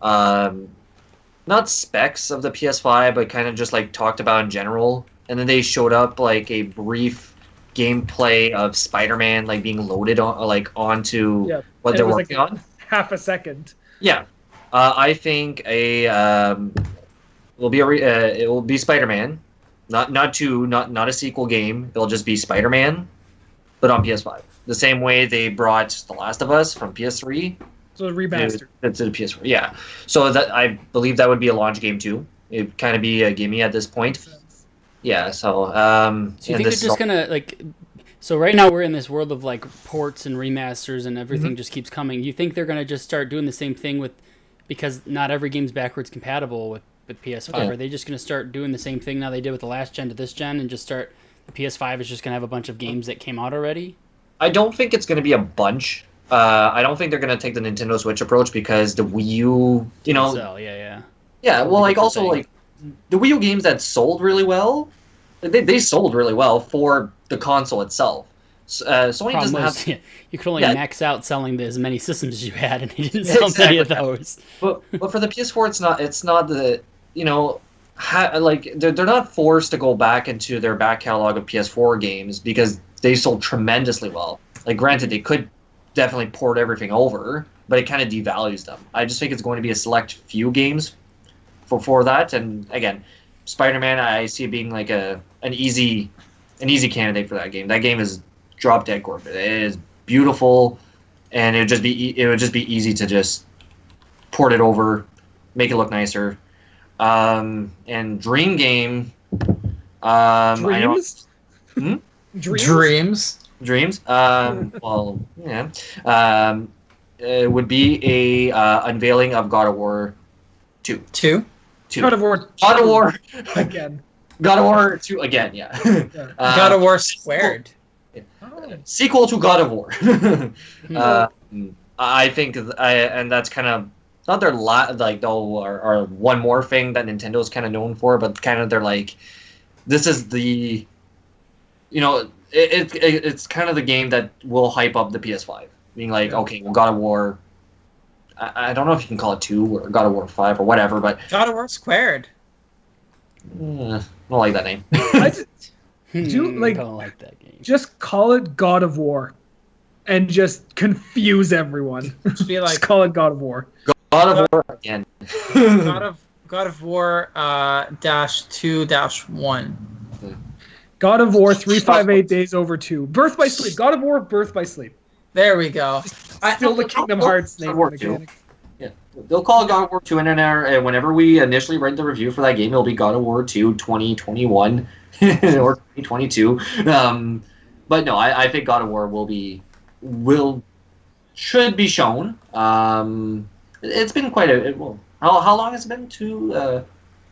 not specs of the PS5, but kind of just like talked about in general. And then they showed up like a brief gameplay of Spider-Man like being loaded onto what they're working on. Half a second. Yeah, I think it will be Spider-Man, not a sequel game. It'll just be Spider-Man, but on PS5. The same way they brought The Last of Us from PS3. So a remaster. To the PS4. Yeah. So that I believe that would be a launch game too. It'd kind of be a gimme at this point. Yeah, so so you think they're just gonna like? So right now we're in this world of like ports and remasters, and everything just keeps coming. You think they're gonna just start doing the same thing because not every game's backwards compatible with PS5? Yeah. Are they just gonna start doing the same thing now they did with the last gen to this gen, and just start the PS5 is just gonna have a bunch of games that came out already? I don't think it's gonna be a bunch. I don't think they're gonna take the Nintendo Switch approach, because the Wii U, yeah. Well, like also thing. Like. The Wii U games that sold really well, they sold really well for the console itself. Sony doesn't have. Yeah, you could only max out selling as many systems as you had, and they didn't sell many of those. But for the PS4, it's not the like they're not forced to go back into their back catalog of PS4 games, because they sold tremendously well. Like, granted, they could definitely port everything over, but it kind of devalues them. I just think it's going to be a select few games for that. And again, Spider-Man, I see it being like an easy candidate for that game. That game is drop dead gorgeous. It is beautiful, and it would just be easy to just port it over, make it look nicer. And Dream Game, Dreams? Dreams. Well, yeah. It would be a unveiling of God of War 2. God of War again. God of War 2 again, yeah. God of War squared. Sequel to God of War. I think, and that's kind of not their or one more thing that Nintendo's kind of known for, but kind of they're like, this is the, it's kind of the game that will hype up the PS5, being like, okay, well, God of War. I don't know if you can call it 2 or God of War 5 or whatever, but God of War squared. I don't like that name. I don't like that game. Just call it God of War, and just confuse everyone. Just call it God of War. God of War again. God of War -2-1. God of War 358 Days Over 2. Birth by Sleep. God of War Birth by Sleep. There we go. Still the Kingdom Hearts name. Yeah, they'll call it God of War 2, and whenever we initially write the review for that game, it'll be God of War 2 2021 or 2022. But no, I think God of War should be shown. It's been quite how long has it been to?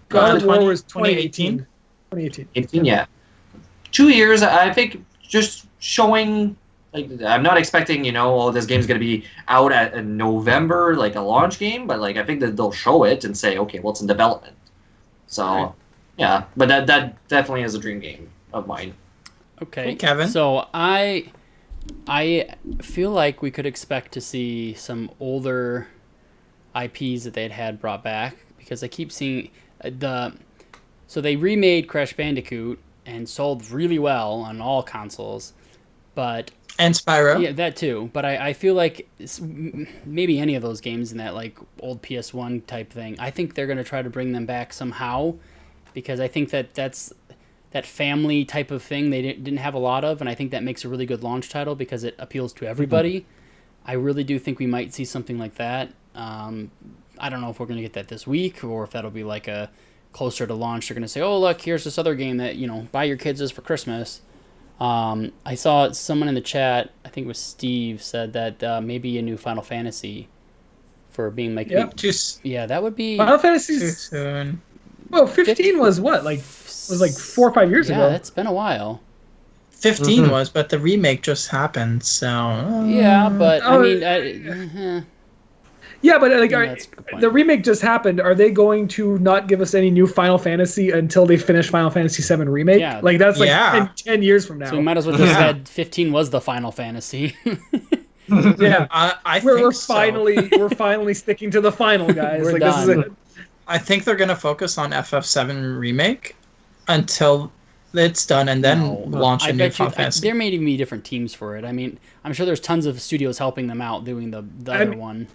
God of War was 2018. 2018, yeah. 2 years, I think, just showing. Like, I'm not expecting, this game's going to be out in November, like a launch game, but like I think that they'll show it and say, okay, well, it's in development. So, yeah, but that definitely is a dream game of mine. Okay, hey, Kevin. So I feel like we could expect to see some older IPs that they'd had brought back, because I keep seeing so they remade Crash Bandicoot and sold really well on all consoles, but And Spyro. Yeah, that too. But I feel like maybe any of those games in that like old PS1 type thing, I think they're going to try to bring them back somehow, because I think that's that family type of thing they didn't have a lot of, and I think that makes a really good launch title because it appeals to everybody. I really do think we might see something like that. I don't know if we're going to get that this week or if that'll be like a closer to launch. They're going to say, oh, look, here's this other game that, buy your kids this for Christmas. I saw someone in the chat, I think it was Steve, said that maybe a new Final Fantasy for being like... Yeah, that would be... Final Fantasy... Too soon. Well, 15 was what? Was like 4 or 5 years ago. Yeah, it's been a while. 15 was, but the remake just happened, so... Yeah, but, Yeah, but the remake just happened. Are they going to not give us any new Final Fantasy until they finish Final Fantasy VII Remake? Yeah. Like, that's 10 years from now. So we might as well just had 15 was the Final Fantasy. Yeah, we're so. finally sticking to the final, guys. We're like done. This is it. I think they're going to focus on FF7 Remake until it's done and then launch a new Final Fantasy. There may even be different teams for it. I mean, I'm sure there's tons of studios helping them out doing the other one.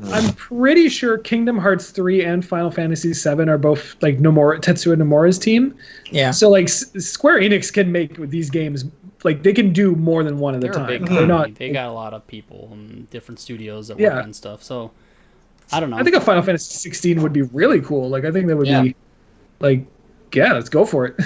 I'm pretty sure Kingdom Hearts 3 and Final Fantasy 7 are both like Tetsuya Nomura's team. Yeah. So like Square Enix can make with these games, like they can do more than one at a time. They're not. They got a lot of people and different studios that work on stuff. So I don't know. I think a Final Fantasy 16 would be really cool. Like I think that would be like, yeah, let's go for it.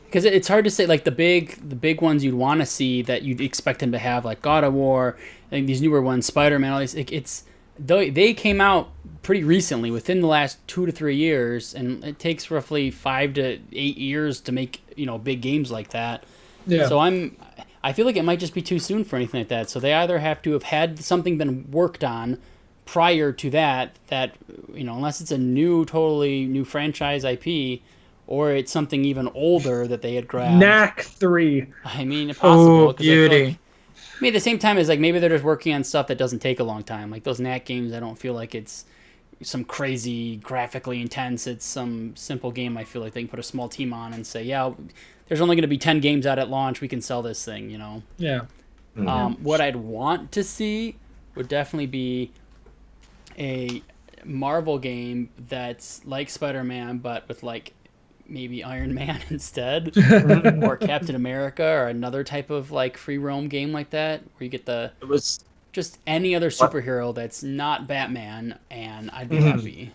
Because it's hard to say, like the big ones you'd want to see that you'd expect them to have, like God of War, and these newer ones, Spider-Man. All these, they came out pretty recently, within the last 2 to 3 years, and it takes roughly 5 to 8 years to make big games like that. Yeah. So I feel like it might just be too soon for anything like that. So they either have to have had something been worked on prior to that unless it's a totally new franchise IP, or it's something even older that they had grabbed. Knack 3. I mean, possible. Oh, beauty. I mean, at the same time, it's like maybe they're just working on stuff that doesn't take a long time. Like those Knack games, I don't feel like it's some crazy graphically intense. It's some simple game I feel like they can put a small team on and say, yeah, there's only going to be 10 games out at launch. We can sell this thing, Yeah. What I'd want to see would definitely be a Marvel game that's like Spider-Man, but with like maybe Iron Man instead, or Captain America, or another type of like free roam game like that, where you get just any other superhero that's not Batman, and I'd be happy.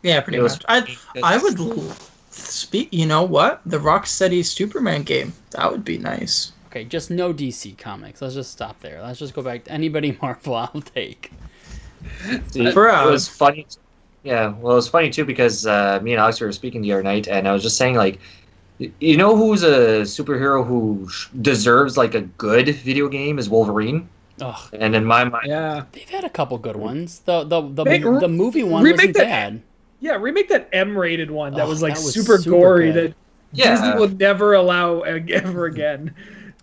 Yeah, pretty much. I would speak. You know what? The Rocksteady Superman game, that would be nice. Okay, just no DC comics. Let's just stop there. Let's just go back to anybody Marvel. I'll take. See, it was funny. Yeah, well, it was funny too because me and Alex were speaking the other night, and I was just saying, like, who's a superhero who deserves like a good video game is Wolverine. Ugh. And in my mind, they've had a couple good ones. The movie one wasn't bad. Yeah, remake that M-rated one that was like super gory that Disney will never allow ever again.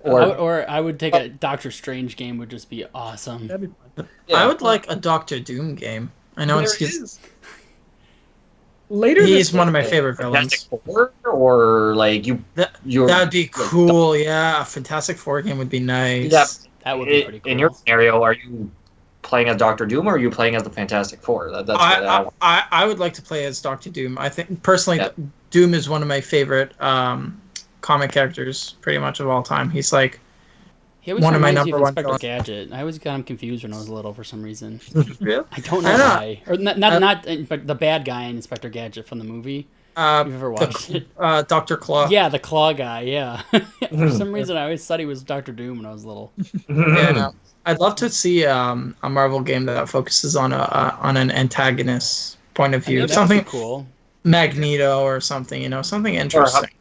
Or I would take a Doctor Strange game. Would just be awesome. That'd be fun. I would like a Doctor Doom game. I know he's one of my favorite villains. Fantastic Four, or like that'd be cool. Yeah, a Fantastic Four game would be nice. Yeah, that would be pretty cool. In your scenario, are you playing as Doctor Doom, or are you playing as the Fantastic Four? I would like to play as Doctor Doom. I think personally, Doom is one of my favorite comic characters, pretty much of all time. He's like one of my number one. Inspector Gadget. I always got him confused when I was little for some reason. Really? I don't know why. Or not the bad guy in Inspector Gadget from the movie. You've ever watched it? Dr. Claw. Yeah, the Claw guy. Yeah. For some reason, I always thought he was Dr. Doom when I was little. Yeah, no. I'd love to see a Marvel game that focuses on an antagonist point of view. Something cool, Magneto or something. Something interesting.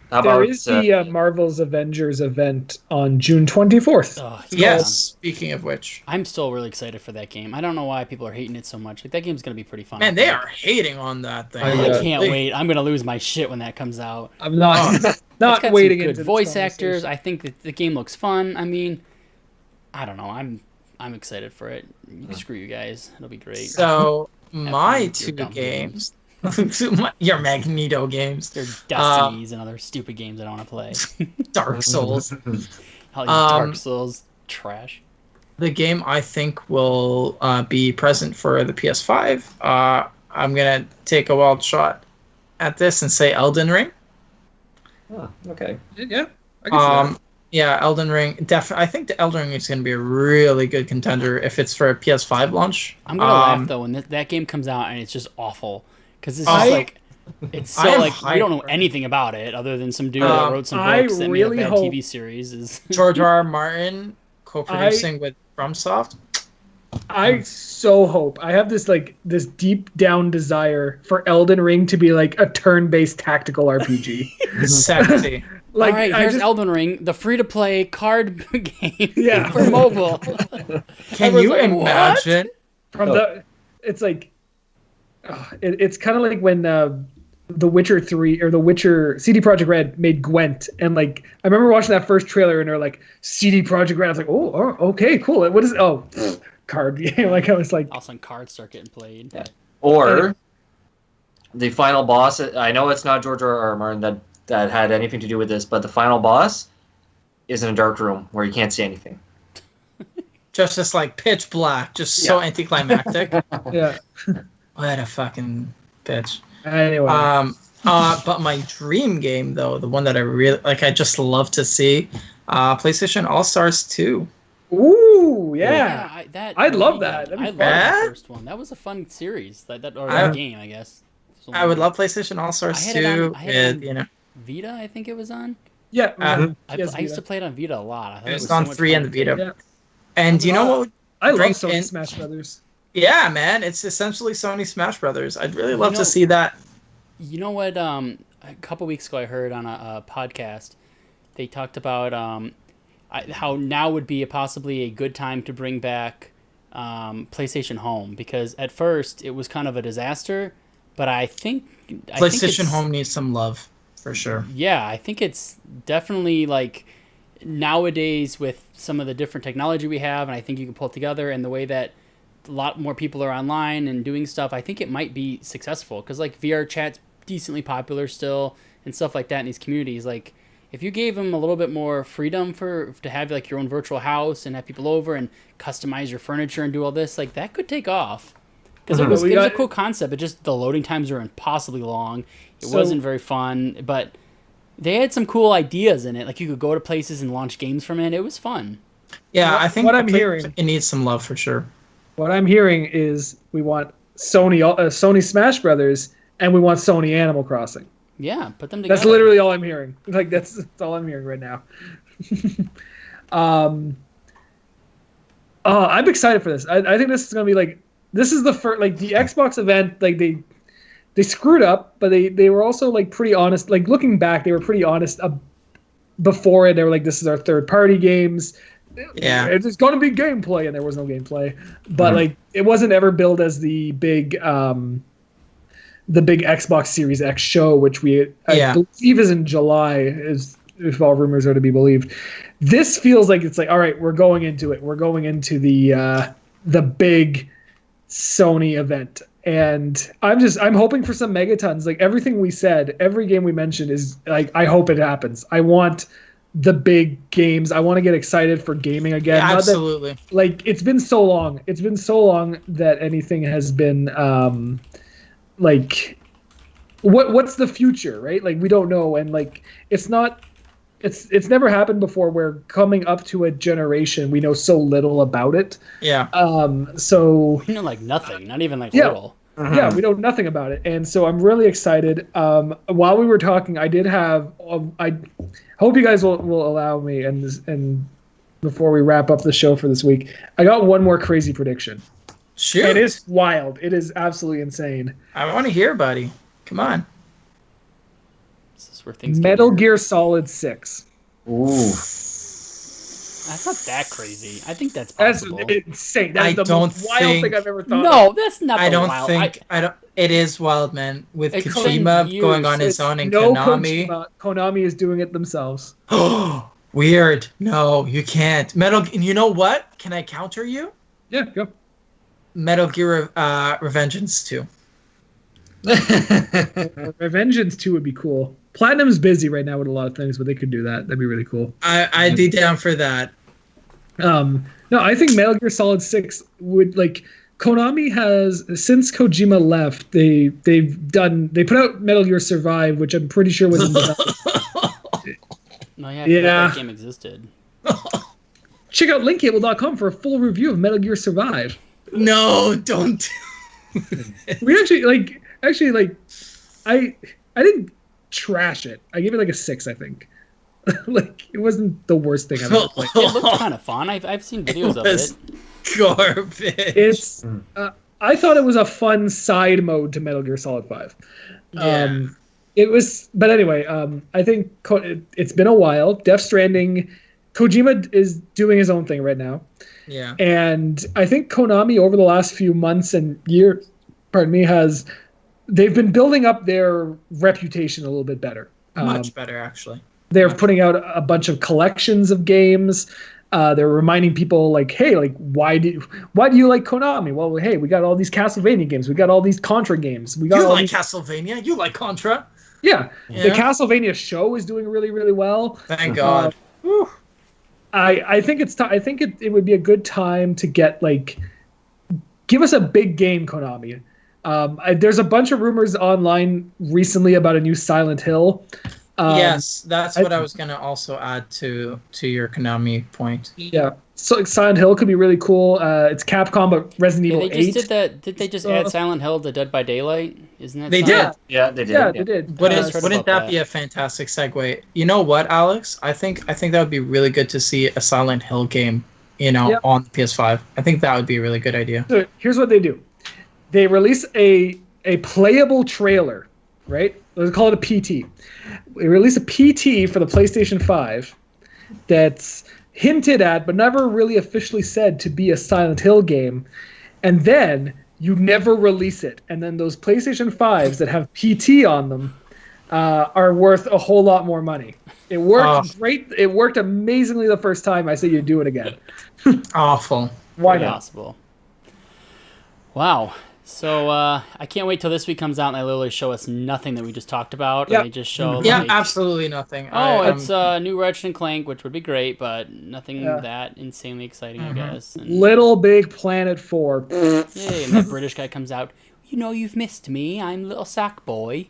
There is the Marvel's Avengers event on June 24th. Oh, yes, speaking of which. I'm still really excited for that game. I don't know why people are hating it so much. Like, that game's going to be pretty fun. Man, they are hating on that thing. I can't wait. I'm going to lose my shit when that comes out. I'm not waiting. Good voice actors. I think that the game looks fun. I mean, I don't know. I'm excited for it. Screw you guys. It'll be great. So, my two games... Your Magneto games. They're Destinies and other stupid games I don't want to play. Dark Souls. Dark Souls. Trash. The game I think will be present for the PS5. I'm gonna take a wild shot at this and say Elden Ring. Oh, okay. Yeah. I can see that. Yeah, Elden Ring. I think the Elden Ring is going to be a really good contender if it's for a PS5 launch. I'm gonna laugh though when that game comes out and it's just awful because it's just like it's so like we don't know anything about it other than some dude that wrote some books that made a bad TV series. Is George R. R. Martin co-producing with FromSoft. I so hope. I have this deep down desire for Elden Ring to be like a turn-based tactical RPG. Sexy. Like, all right, here's Elden Ring, the free-to-play card game for mobile. Can you imagine? It's like, it's kind of like when The Witcher 3 or The Witcher CD Projekt Red made Gwent, and like I remember watching that first trailer, and they're like CD Projekt Red. I was like, oh, okay, cool. What is it? Oh, card game. Like I was like, all of a sudden cards start getting played. Yeah. Or the final boss. I know it's not George R. R. Martin that had anything to do with this, but the final boss is in a dark room where you can't see anything. Just like pitch black, just so anticlimactic. Yeah. What a fucking bitch. Anyway. But my dream game though, the one that I really like, I just love to see, PlayStation All Stars 2. Ooh, yeah. I'd love that. I love the first one. That was a fun series. That game, I guess. I would love PlayStation All Stars 2 with, Vita, I think it was on. Yeah. I used to play it on Vita a lot. It was on 3 and the Vita. Yeah. And you know what? I love Sony Smash Brothers. Yeah, man. It's essentially Sony Smash Brothers. I'd really love to see that. You know what? A couple weeks ago I heard on a podcast, they talked about how now would be possibly a good time to bring back PlayStation Home, because at first it was kind of a disaster, but I think PlayStation Home needs some love. For sure. Yeah, I think it's definitely like nowadays with some of the different technology we have, and I think you can pull it together, and the way that a lot more people are online and doing stuff, I think it might be successful, because like VR chat's decently popular still and stuff like that in these communities. Like if you gave them a little bit more freedom to have like your own virtual house and have people over and customize your furniture and do all this, like that could take off. Because it was a cool concept, but just the loading times are impossibly long. It wasn't very fun, but they had some cool ideas in it. Like you could go to places and launch games from it. It was fun. Yeah, I think what I'm hearing, it needs some love for sure. What I'm hearing is we want Sony Smash Brothers, and we want Sony Animal Crossing. Yeah, put them together. That's literally all I'm hearing. Like that's all I'm hearing right now. I'm excited for this. I think this is gonna be like. This is the first, like the Xbox event, like they screwed up, but they were also like pretty honest. Like looking back, they were pretty honest before it. They were like, this is our third party games. Yeah. It's going to be gameplay, and there was no gameplay. But like it wasn't ever billed as the big Xbox Series X show, which I believe is in July, if all rumors are to be believed. This feels like it's like, all right, we're going into it. We're going into the big Sony event, and I'm hoping for some megatons. Like everything we said, every game we mentioned is like, I hope it happens. I want the big games. I want to get excited for gaming again. Yeah, absolutely. Like it's been so long that anything has been like what's the future, right? Like we don't know, and like it's never happened before where coming up to a generation we know so little about it. Yeah. So like nothing, not even like little. Yeah, we know nothing about it, and so I'm really excited. While we were talking, I did have. I hope you guys will allow me, and before we wrap up the show for this week, I got one more crazy prediction. Sure. It is wild. It is absolutely insane. I want to hear, buddy. Come on. This is where things Metal Gear Solid 6. Ooh. That's not that crazy. I think that's possible. That's insane. That's the most wild thing I've ever thought of. No, that's not I don't wild. think... It is wild, man. With Kojima going on his own and Konami. Konami is doing it themselves. Weird. No, you can't. You know what? Can I counter you? Yeah, go. Metal Gear Revengeance 2. Revengeance 2 would be cool. Platinum's busy right now with a lot of things, but they could do that. That'd be really cool. I'd be down for that. No, I think Metal Gear Solid 6 would like. Konami has, since Kojima left, they put out Metal Gear Survive, which I'm pretty sure was in development. No, yeah, I forgot that game existed. Check out linkcable.com for a full review of Metal Gear Survive. No, don't. We actually I didn't trash it. I gave it like a 6, I think. Like, it wasn't the worst thing I've ever played. It looked kind of fun. I've seen videos of it. Garbage. It's I thought it was a fun side mode to Metal Gear Solid 5. Yeah. It was, but anyway, I think it's been a while. Death Stranding, Kojima is doing his own thing right now. Yeah. And I think Konami over the last few months and years, they've been building up their reputation a little bit better. Much better, actually. They're putting out a bunch of collections of games. They're reminding people like, hey, like why do you like Konami? Well, hey, we got all these Castlevania games. We got all these Contra games. We got you like Castlevania? You like Contra? Yeah. The Castlevania show is doing really, really well. Thank God. I think it's I think it would be a good time to give us a big game, Konami. There's a bunch of rumors online recently about a new Silent Hill. Yes, that's what I was going to also add to your Konami point. Yeah, so Silent Hill could be really cool. It's Capcom, but Resident Evil 8. They just did that. Did they just add Silent Hill to Dead by Daylight? Isn't that? They did. Yeah, they did. Yeah, they did. Wouldn't that be a fantastic segue? You know what, Alex? I think that would be really good to see a Silent Hill game, on the PS5. I think that would be a really good idea. So here's what they do. They release a playable trailer, right? Let's call it a PT. We release a PT for the PlayStation 5 that's hinted at but never really officially said to be a Silent Hill game, and then you never release it. And then those PlayStation 5s that have PT on them are worth a whole lot more money. It worked great. It worked amazingly the first time. I say you do it again. Awful. Why not? Possible. Wow. So I can't wait till this week comes out and they literally show us nothing that we just talked about. Yep. And they just show absolutely nothing. It's a new Ratchet and Clank, which would be great, but nothing that insanely exciting, I guess. And, Little Big Planet 4. Yay, and that British guy comes out. You've missed me. I'm Little Sack Boy.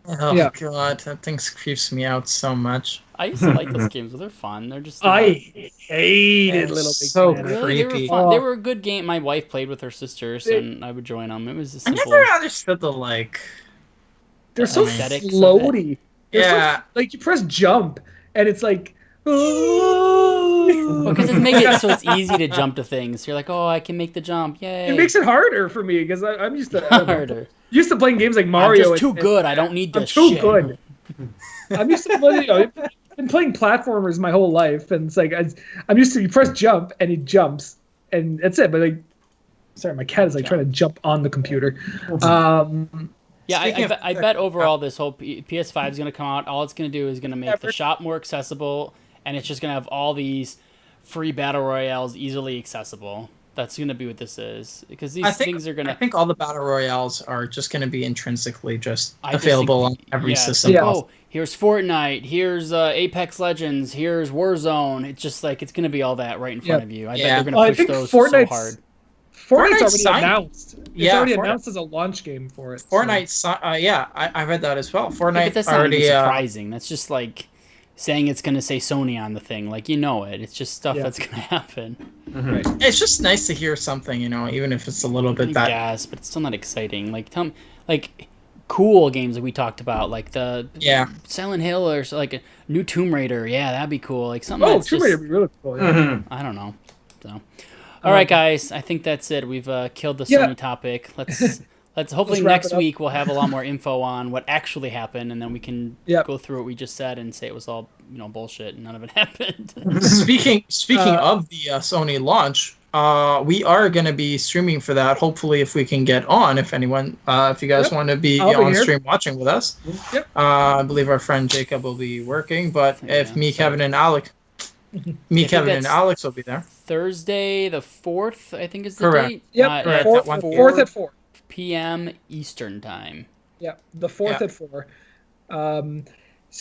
God, that thing creeps me out so much. I used to like those games, but they're fun. They're just I hated Little Big Planet. Really, they were fun. They were a good game. My wife played with her sisters, and I would join them. It was a simple. I never understood They're so floaty. Yeah, so, you press jump, and it's like. Because it's making it so it's easy to jump to things. You're like, oh, I can make the jump. Yay! It makes it harder for me because I'm used to harder. Used to playing games like Mario. I'm just too good. I don't need this. I'm too good. I'm used to playing. I've been playing platformers my whole life, and it's like I'm used to you press jump and he jumps, and that's it. But sorry, my cat is trying to jump on the computer. Yeah, I bet overall this whole PS5 is going to come out. All it's going to do is going to make the shop more accessible, and it's just going to have all these free battle royales easily accessible. That's going to be what this is, because these things are going to. I think all the battle royales are just going to be intrinsically available on every system. Yeah. Oh, here's Fortnite. Here's Apex Legends. Here's Warzone. It's just it's going to be all that right in front of you. I bet they're going to push those so hard. Fortnite's already announced. It's already announced as a launch game for it. Fortnite's, I read that as well. Fortnite but that's already not even surprising. That's just saying it's going to say Sony on the thing. it. It's just stuff that's going to happen. Mm-hmm. Right. It's just nice to hear something, even if it's a little bit that. Gas, but it's still not exciting. Cool games that we talked about, the Silent Hill or a new Tomb Raider. Yeah, that'd be cool. Something. Oh, Tomb Raider would be really cool. Yeah. Mm-hmm. I don't know. So. All right, guys. I think that's it. We've killed the Sony topic. Let's hopefully next week we'll have a lot more info on what actually happened, and then we can go through what we just said and say it was all bullshit and none of it happened. Speaking of the Sony launch, we are going to be streaming for that. Hopefully, if we can get on, if you guys want to be on stream watching with us. Yep. I believe our friend Jacob will be working, but if Kevin, and Alex will be there. Thursday the 4th, I think is the date. Yep, 4th at 4 p.m. Eastern time. Yeah, the 4th at 4.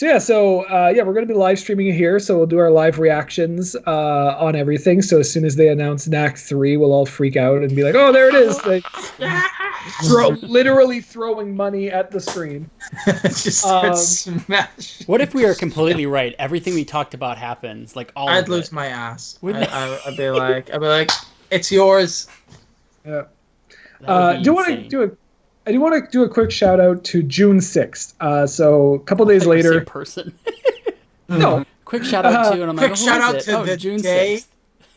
we're going to be live streaming it here. So we'll do our live reactions on everything. So as soon as they announce NAC 3, we'll all freak out and be like, "Oh, there it is!" Like, literally throwing money at the screen. Just start smash. What if we are completely right? Everything we talked about happens. Like all. I'd lose my ass. I'd be like, "It's yours." Yeah. I do want to do a quick shout out to June 6th. So a couple days later. Same person. No. Quick shout out to, and I'm like, quick shout out to the June day.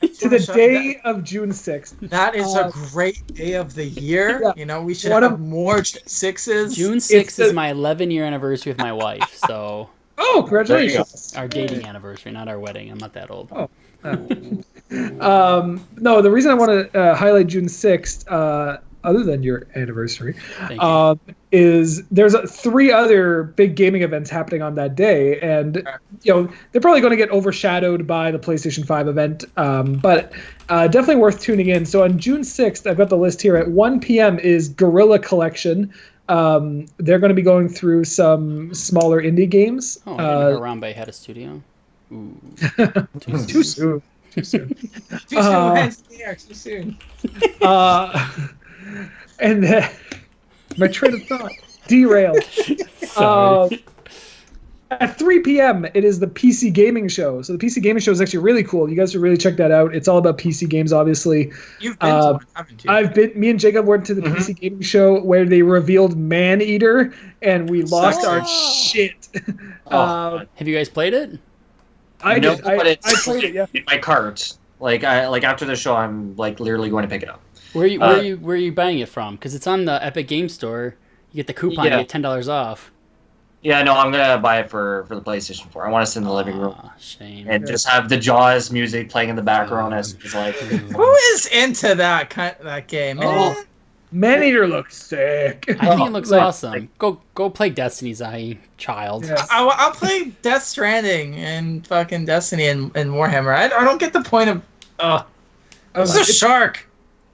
6th. To the day of June 6th. That is a great day of the year. Yeah. You know, we should have more 6s. June 6th is my 11-year anniversary with my wife. So. Oh, congratulations! Our dating anniversary, not our wedding. I'm not that old. Oh. No, the reason I want to highlight June 6th, other than your anniversary, is there's 3 other big gaming events happening on that day, and they're probably going to get overshadowed by the PlayStation 5 event, but definitely worth tuning in. So on June 6th, I've got the list here. At 1 p.m. is Guerrilla Collection. They're going to be going through some smaller indie games. Oh, I didn't know Harambe had a studio. Ooh. Too soon. Too soon. Too soon. And then my train of thought derailed. At 3 p.m. it is the PC Gaming Show. So the PC Gaming Show is actually really cool. You guys should really check that out. It's all about PC games, obviously. You've been to one, haven't you? Me and Jacob went to the PC Gaming Show where they revealed Maneater, and we lost our shit. Have you guys played it? I did. I played it. Yeah. In my cart. After the show, I'm literally going to pick it up. Where are you buying it from? Because it's on the Epic Game Store. You get the coupon, you get $10 off. Yeah, no, I'm gonna buy it for the PlayStation 4. I want to sit in the living room. Shame. And just have the Jaws music playing in the background as it's who is into that game? Oh, Maneater looks sick. I think it looks awesome. Go play Destiny, Zai, child. Yes. I'll play Death Stranding and fucking Destiny and Warhammer. I don't get the point of. It's a shark.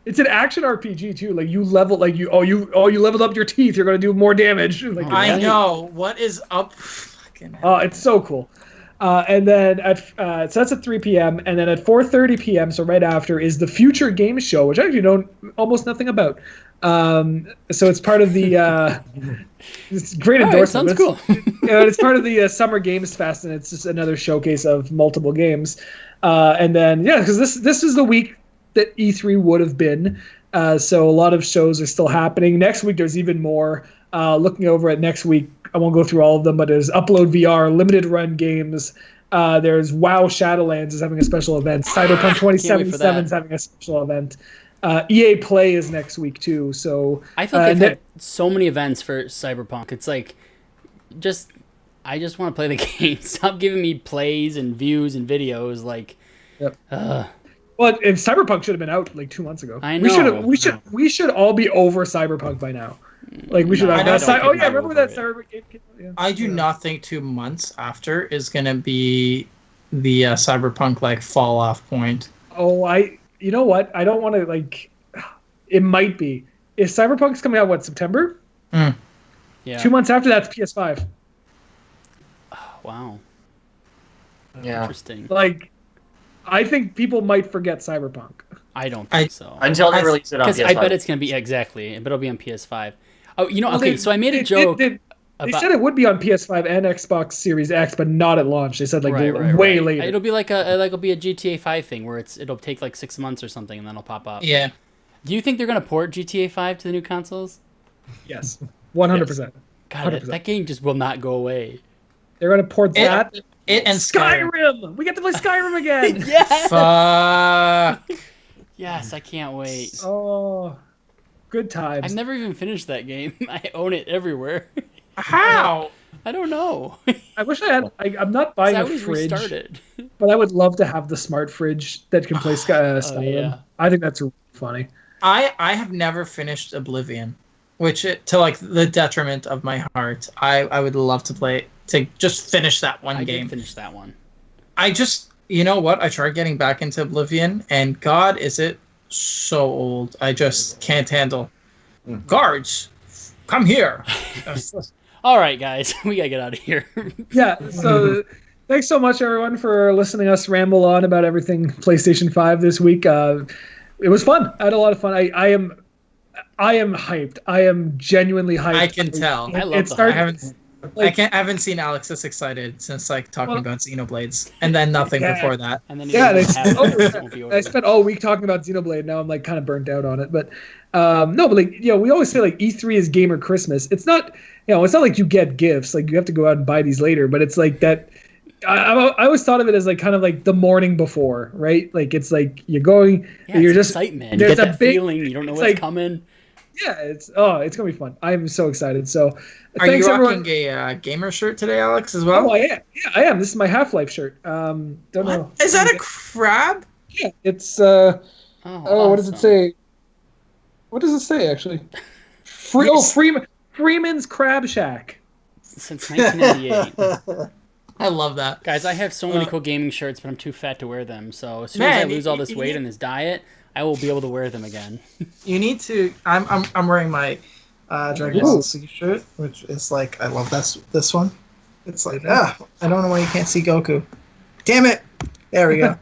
It's an action RPG too. Like you level, you leveled up your teeth. You're gonna do more damage. I know. What is up? Fucking. It's so cool. And then so that's at 3 p.m. And then at 4:30 p.m. So right after is the Future Game Show, which I actually know almost nothing about. So it's part of the. It's great endorsement. Sounds cool. It's part of the Summer Games Fest, and it's just another showcase of multiple games. And then because this is the week that E3 would have been. So a lot of shows are still happening. Next week, there's even more. Looking over at next week, I won't go through all of them, but there's Upload VR, Limited Run Games. There's WoW Shadowlands is having a special event. Cyberpunk 2077 is having a special event. EA Play is next week, too. So I thought they've had so many events for Cyberpunk. It's like, I just want to play the game. Stop giving me plays and views and videos. Well, if Cyberpunk should have been out 2 months ago. I know. We should all be over Cyberpunk by now. We should have. Remember that Cyberpunk game? Yeah. I do not think 2 months after is gonna be the Cyberpunk fall off point. Oh, you know what? I don't want to It might be. If Cyberpunk's coming out September? Yeah. 2 months after that's PS5. Oh, wow. Yeah. Interesting. I think people might forget Cyberpunk. I don't think so. Until they release it on PS5. Because I bet it's going to be, exactly, but it'll be on PS5. Oh, so I made a joke. They said it would be on PS5 and Xbox Series X, but not at launch. They said way later. It'll be it'll be a GTA 5 thing where it'll take 6 months or something and then it'll pop up. Yeah. Do you think they're going to port GTA 5 to the new consoles? Yes. 100%. God, 100%. That game just will not go away. They're going to port that. It and Skyrim. We get to play Skyrim again. Yes. Fuck. Yes, I can't wait. Oh, good times. I've never even finished that game. I own it everywhere. How? I don't know. I wish I had. I'm not buying a fridge, but I would love to have the smart fridge that can play Skyrim. Yeah. I think that's really funny. I have never finished Oblivion, which to the detriment of my heart. I would love to just finish that one game. I did finish that one. You know what? I tried getting back into Oblivion, and God, is it so old. I just can't handle. Guards, come here. All right, guys, we gotta get out of here. Yeah. So thanks so much, everyone, for listening to us ramble on about everything PlayStation 5 this week. It was fun. I had a lot of fun. I am hyped. I am genuinely hyped. I can tell. I love the hype. I haven't seen Alex this excited since talking about Xenoblades, and then nothing before that. And then I spent all week talking about Xenoblade. Now I'm kind of burnt out on it. But no, but we always say E3 is gamer Christmas. It's not. It's not like you get gifts. You have to go out and buy these later. But it's that. I always thought of it as kind of the morning before, right? It's you're going. Yeah, you're it's just excitement. You get that feeling. You don't know what's coming. Yeah, it's gonna be fun. I'm so excited. So, are you rocking a gamer shirt today, Alex, as well? Oh, I am. Yeah, I am. This is my Half-Life shirt. Don't know. Is that a crab? Yeah, it's. Awesome. What does it say? What does it say actually? Freeman's Crab Shack. Since 1998. I love that, guys. I have so many cool gaming shirts, but I'm too fat to wear them. So as soon as I lose all this weight and this diet, I will be able to wear them again. You need to. I'm wearing my Dragon Ball Z shirt, which is I love this one. It's I don't know why you can't see Goku. Damn it! There we go.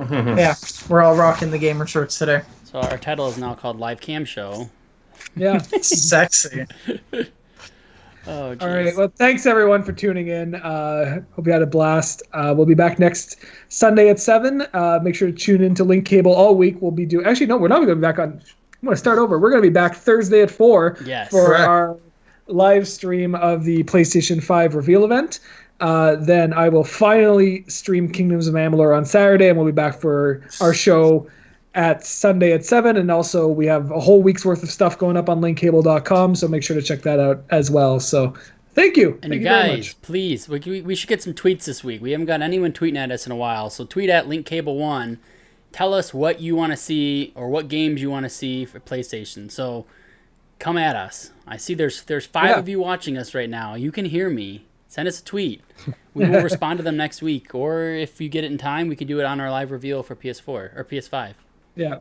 Yeah, we're all rocking the gamer shirts today. So our title is now called Live Cam Show. Yeah, sexy. Oh, geez. All right. Well, thanks everyone for tuning in. Hope you had a blast. We'll be back next Sunday at 7. Make sure to tune into Link Cable all week. We'll be doing. Actually, no, we're not going to be back on. I'm going to start over. We're going to be back Thursday at 4 for our live stream of the PlayStation 5 reveal event. Then I will finally stream Kingdoms of Amalur on Saturday, and we'll be back for our show at Sunday at 7, and also we have a whole week's worth of stuff going up on linkcable.com, so make sure to check that out as well. So thank you. And thank you guys, please, we should get some tweets this week. We haven't got anyone tweeting at us in a while, so tweet at linkcable1. Tell us what you want to see or what games you want to see for PlayStation. So come at us. I see there's 5 of you watching us right now. You can hear me. Send us a tweet. We will respond to them next week, or if you get it in time, we can do it on our live reveal for PS4 or PS5. Yeah.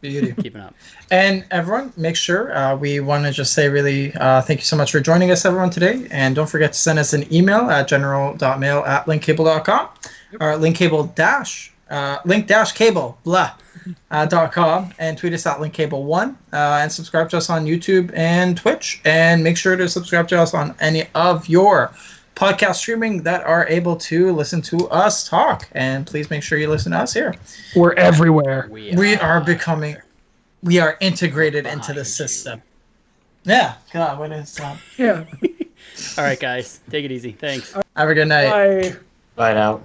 Beauty. Keeping up. And everyone, make sure we want to just say really thank you so much for joining us, everyone, today. And don't forget to send us an email at general.mail@linkcable.com or link-cable.com and tweet us at linkcable1 and subscribe to us on YouTube and Twitch. And make sure to subscribe to us on any of your podcast streaming that are able to listen to us talk, and please make sure you listen to us here. We're everywhere. We are integrated into the system. Yeah. God, what is that? Yeah. All right, guys, take it easy. Thanks. Have a good night. Bye. Bye now.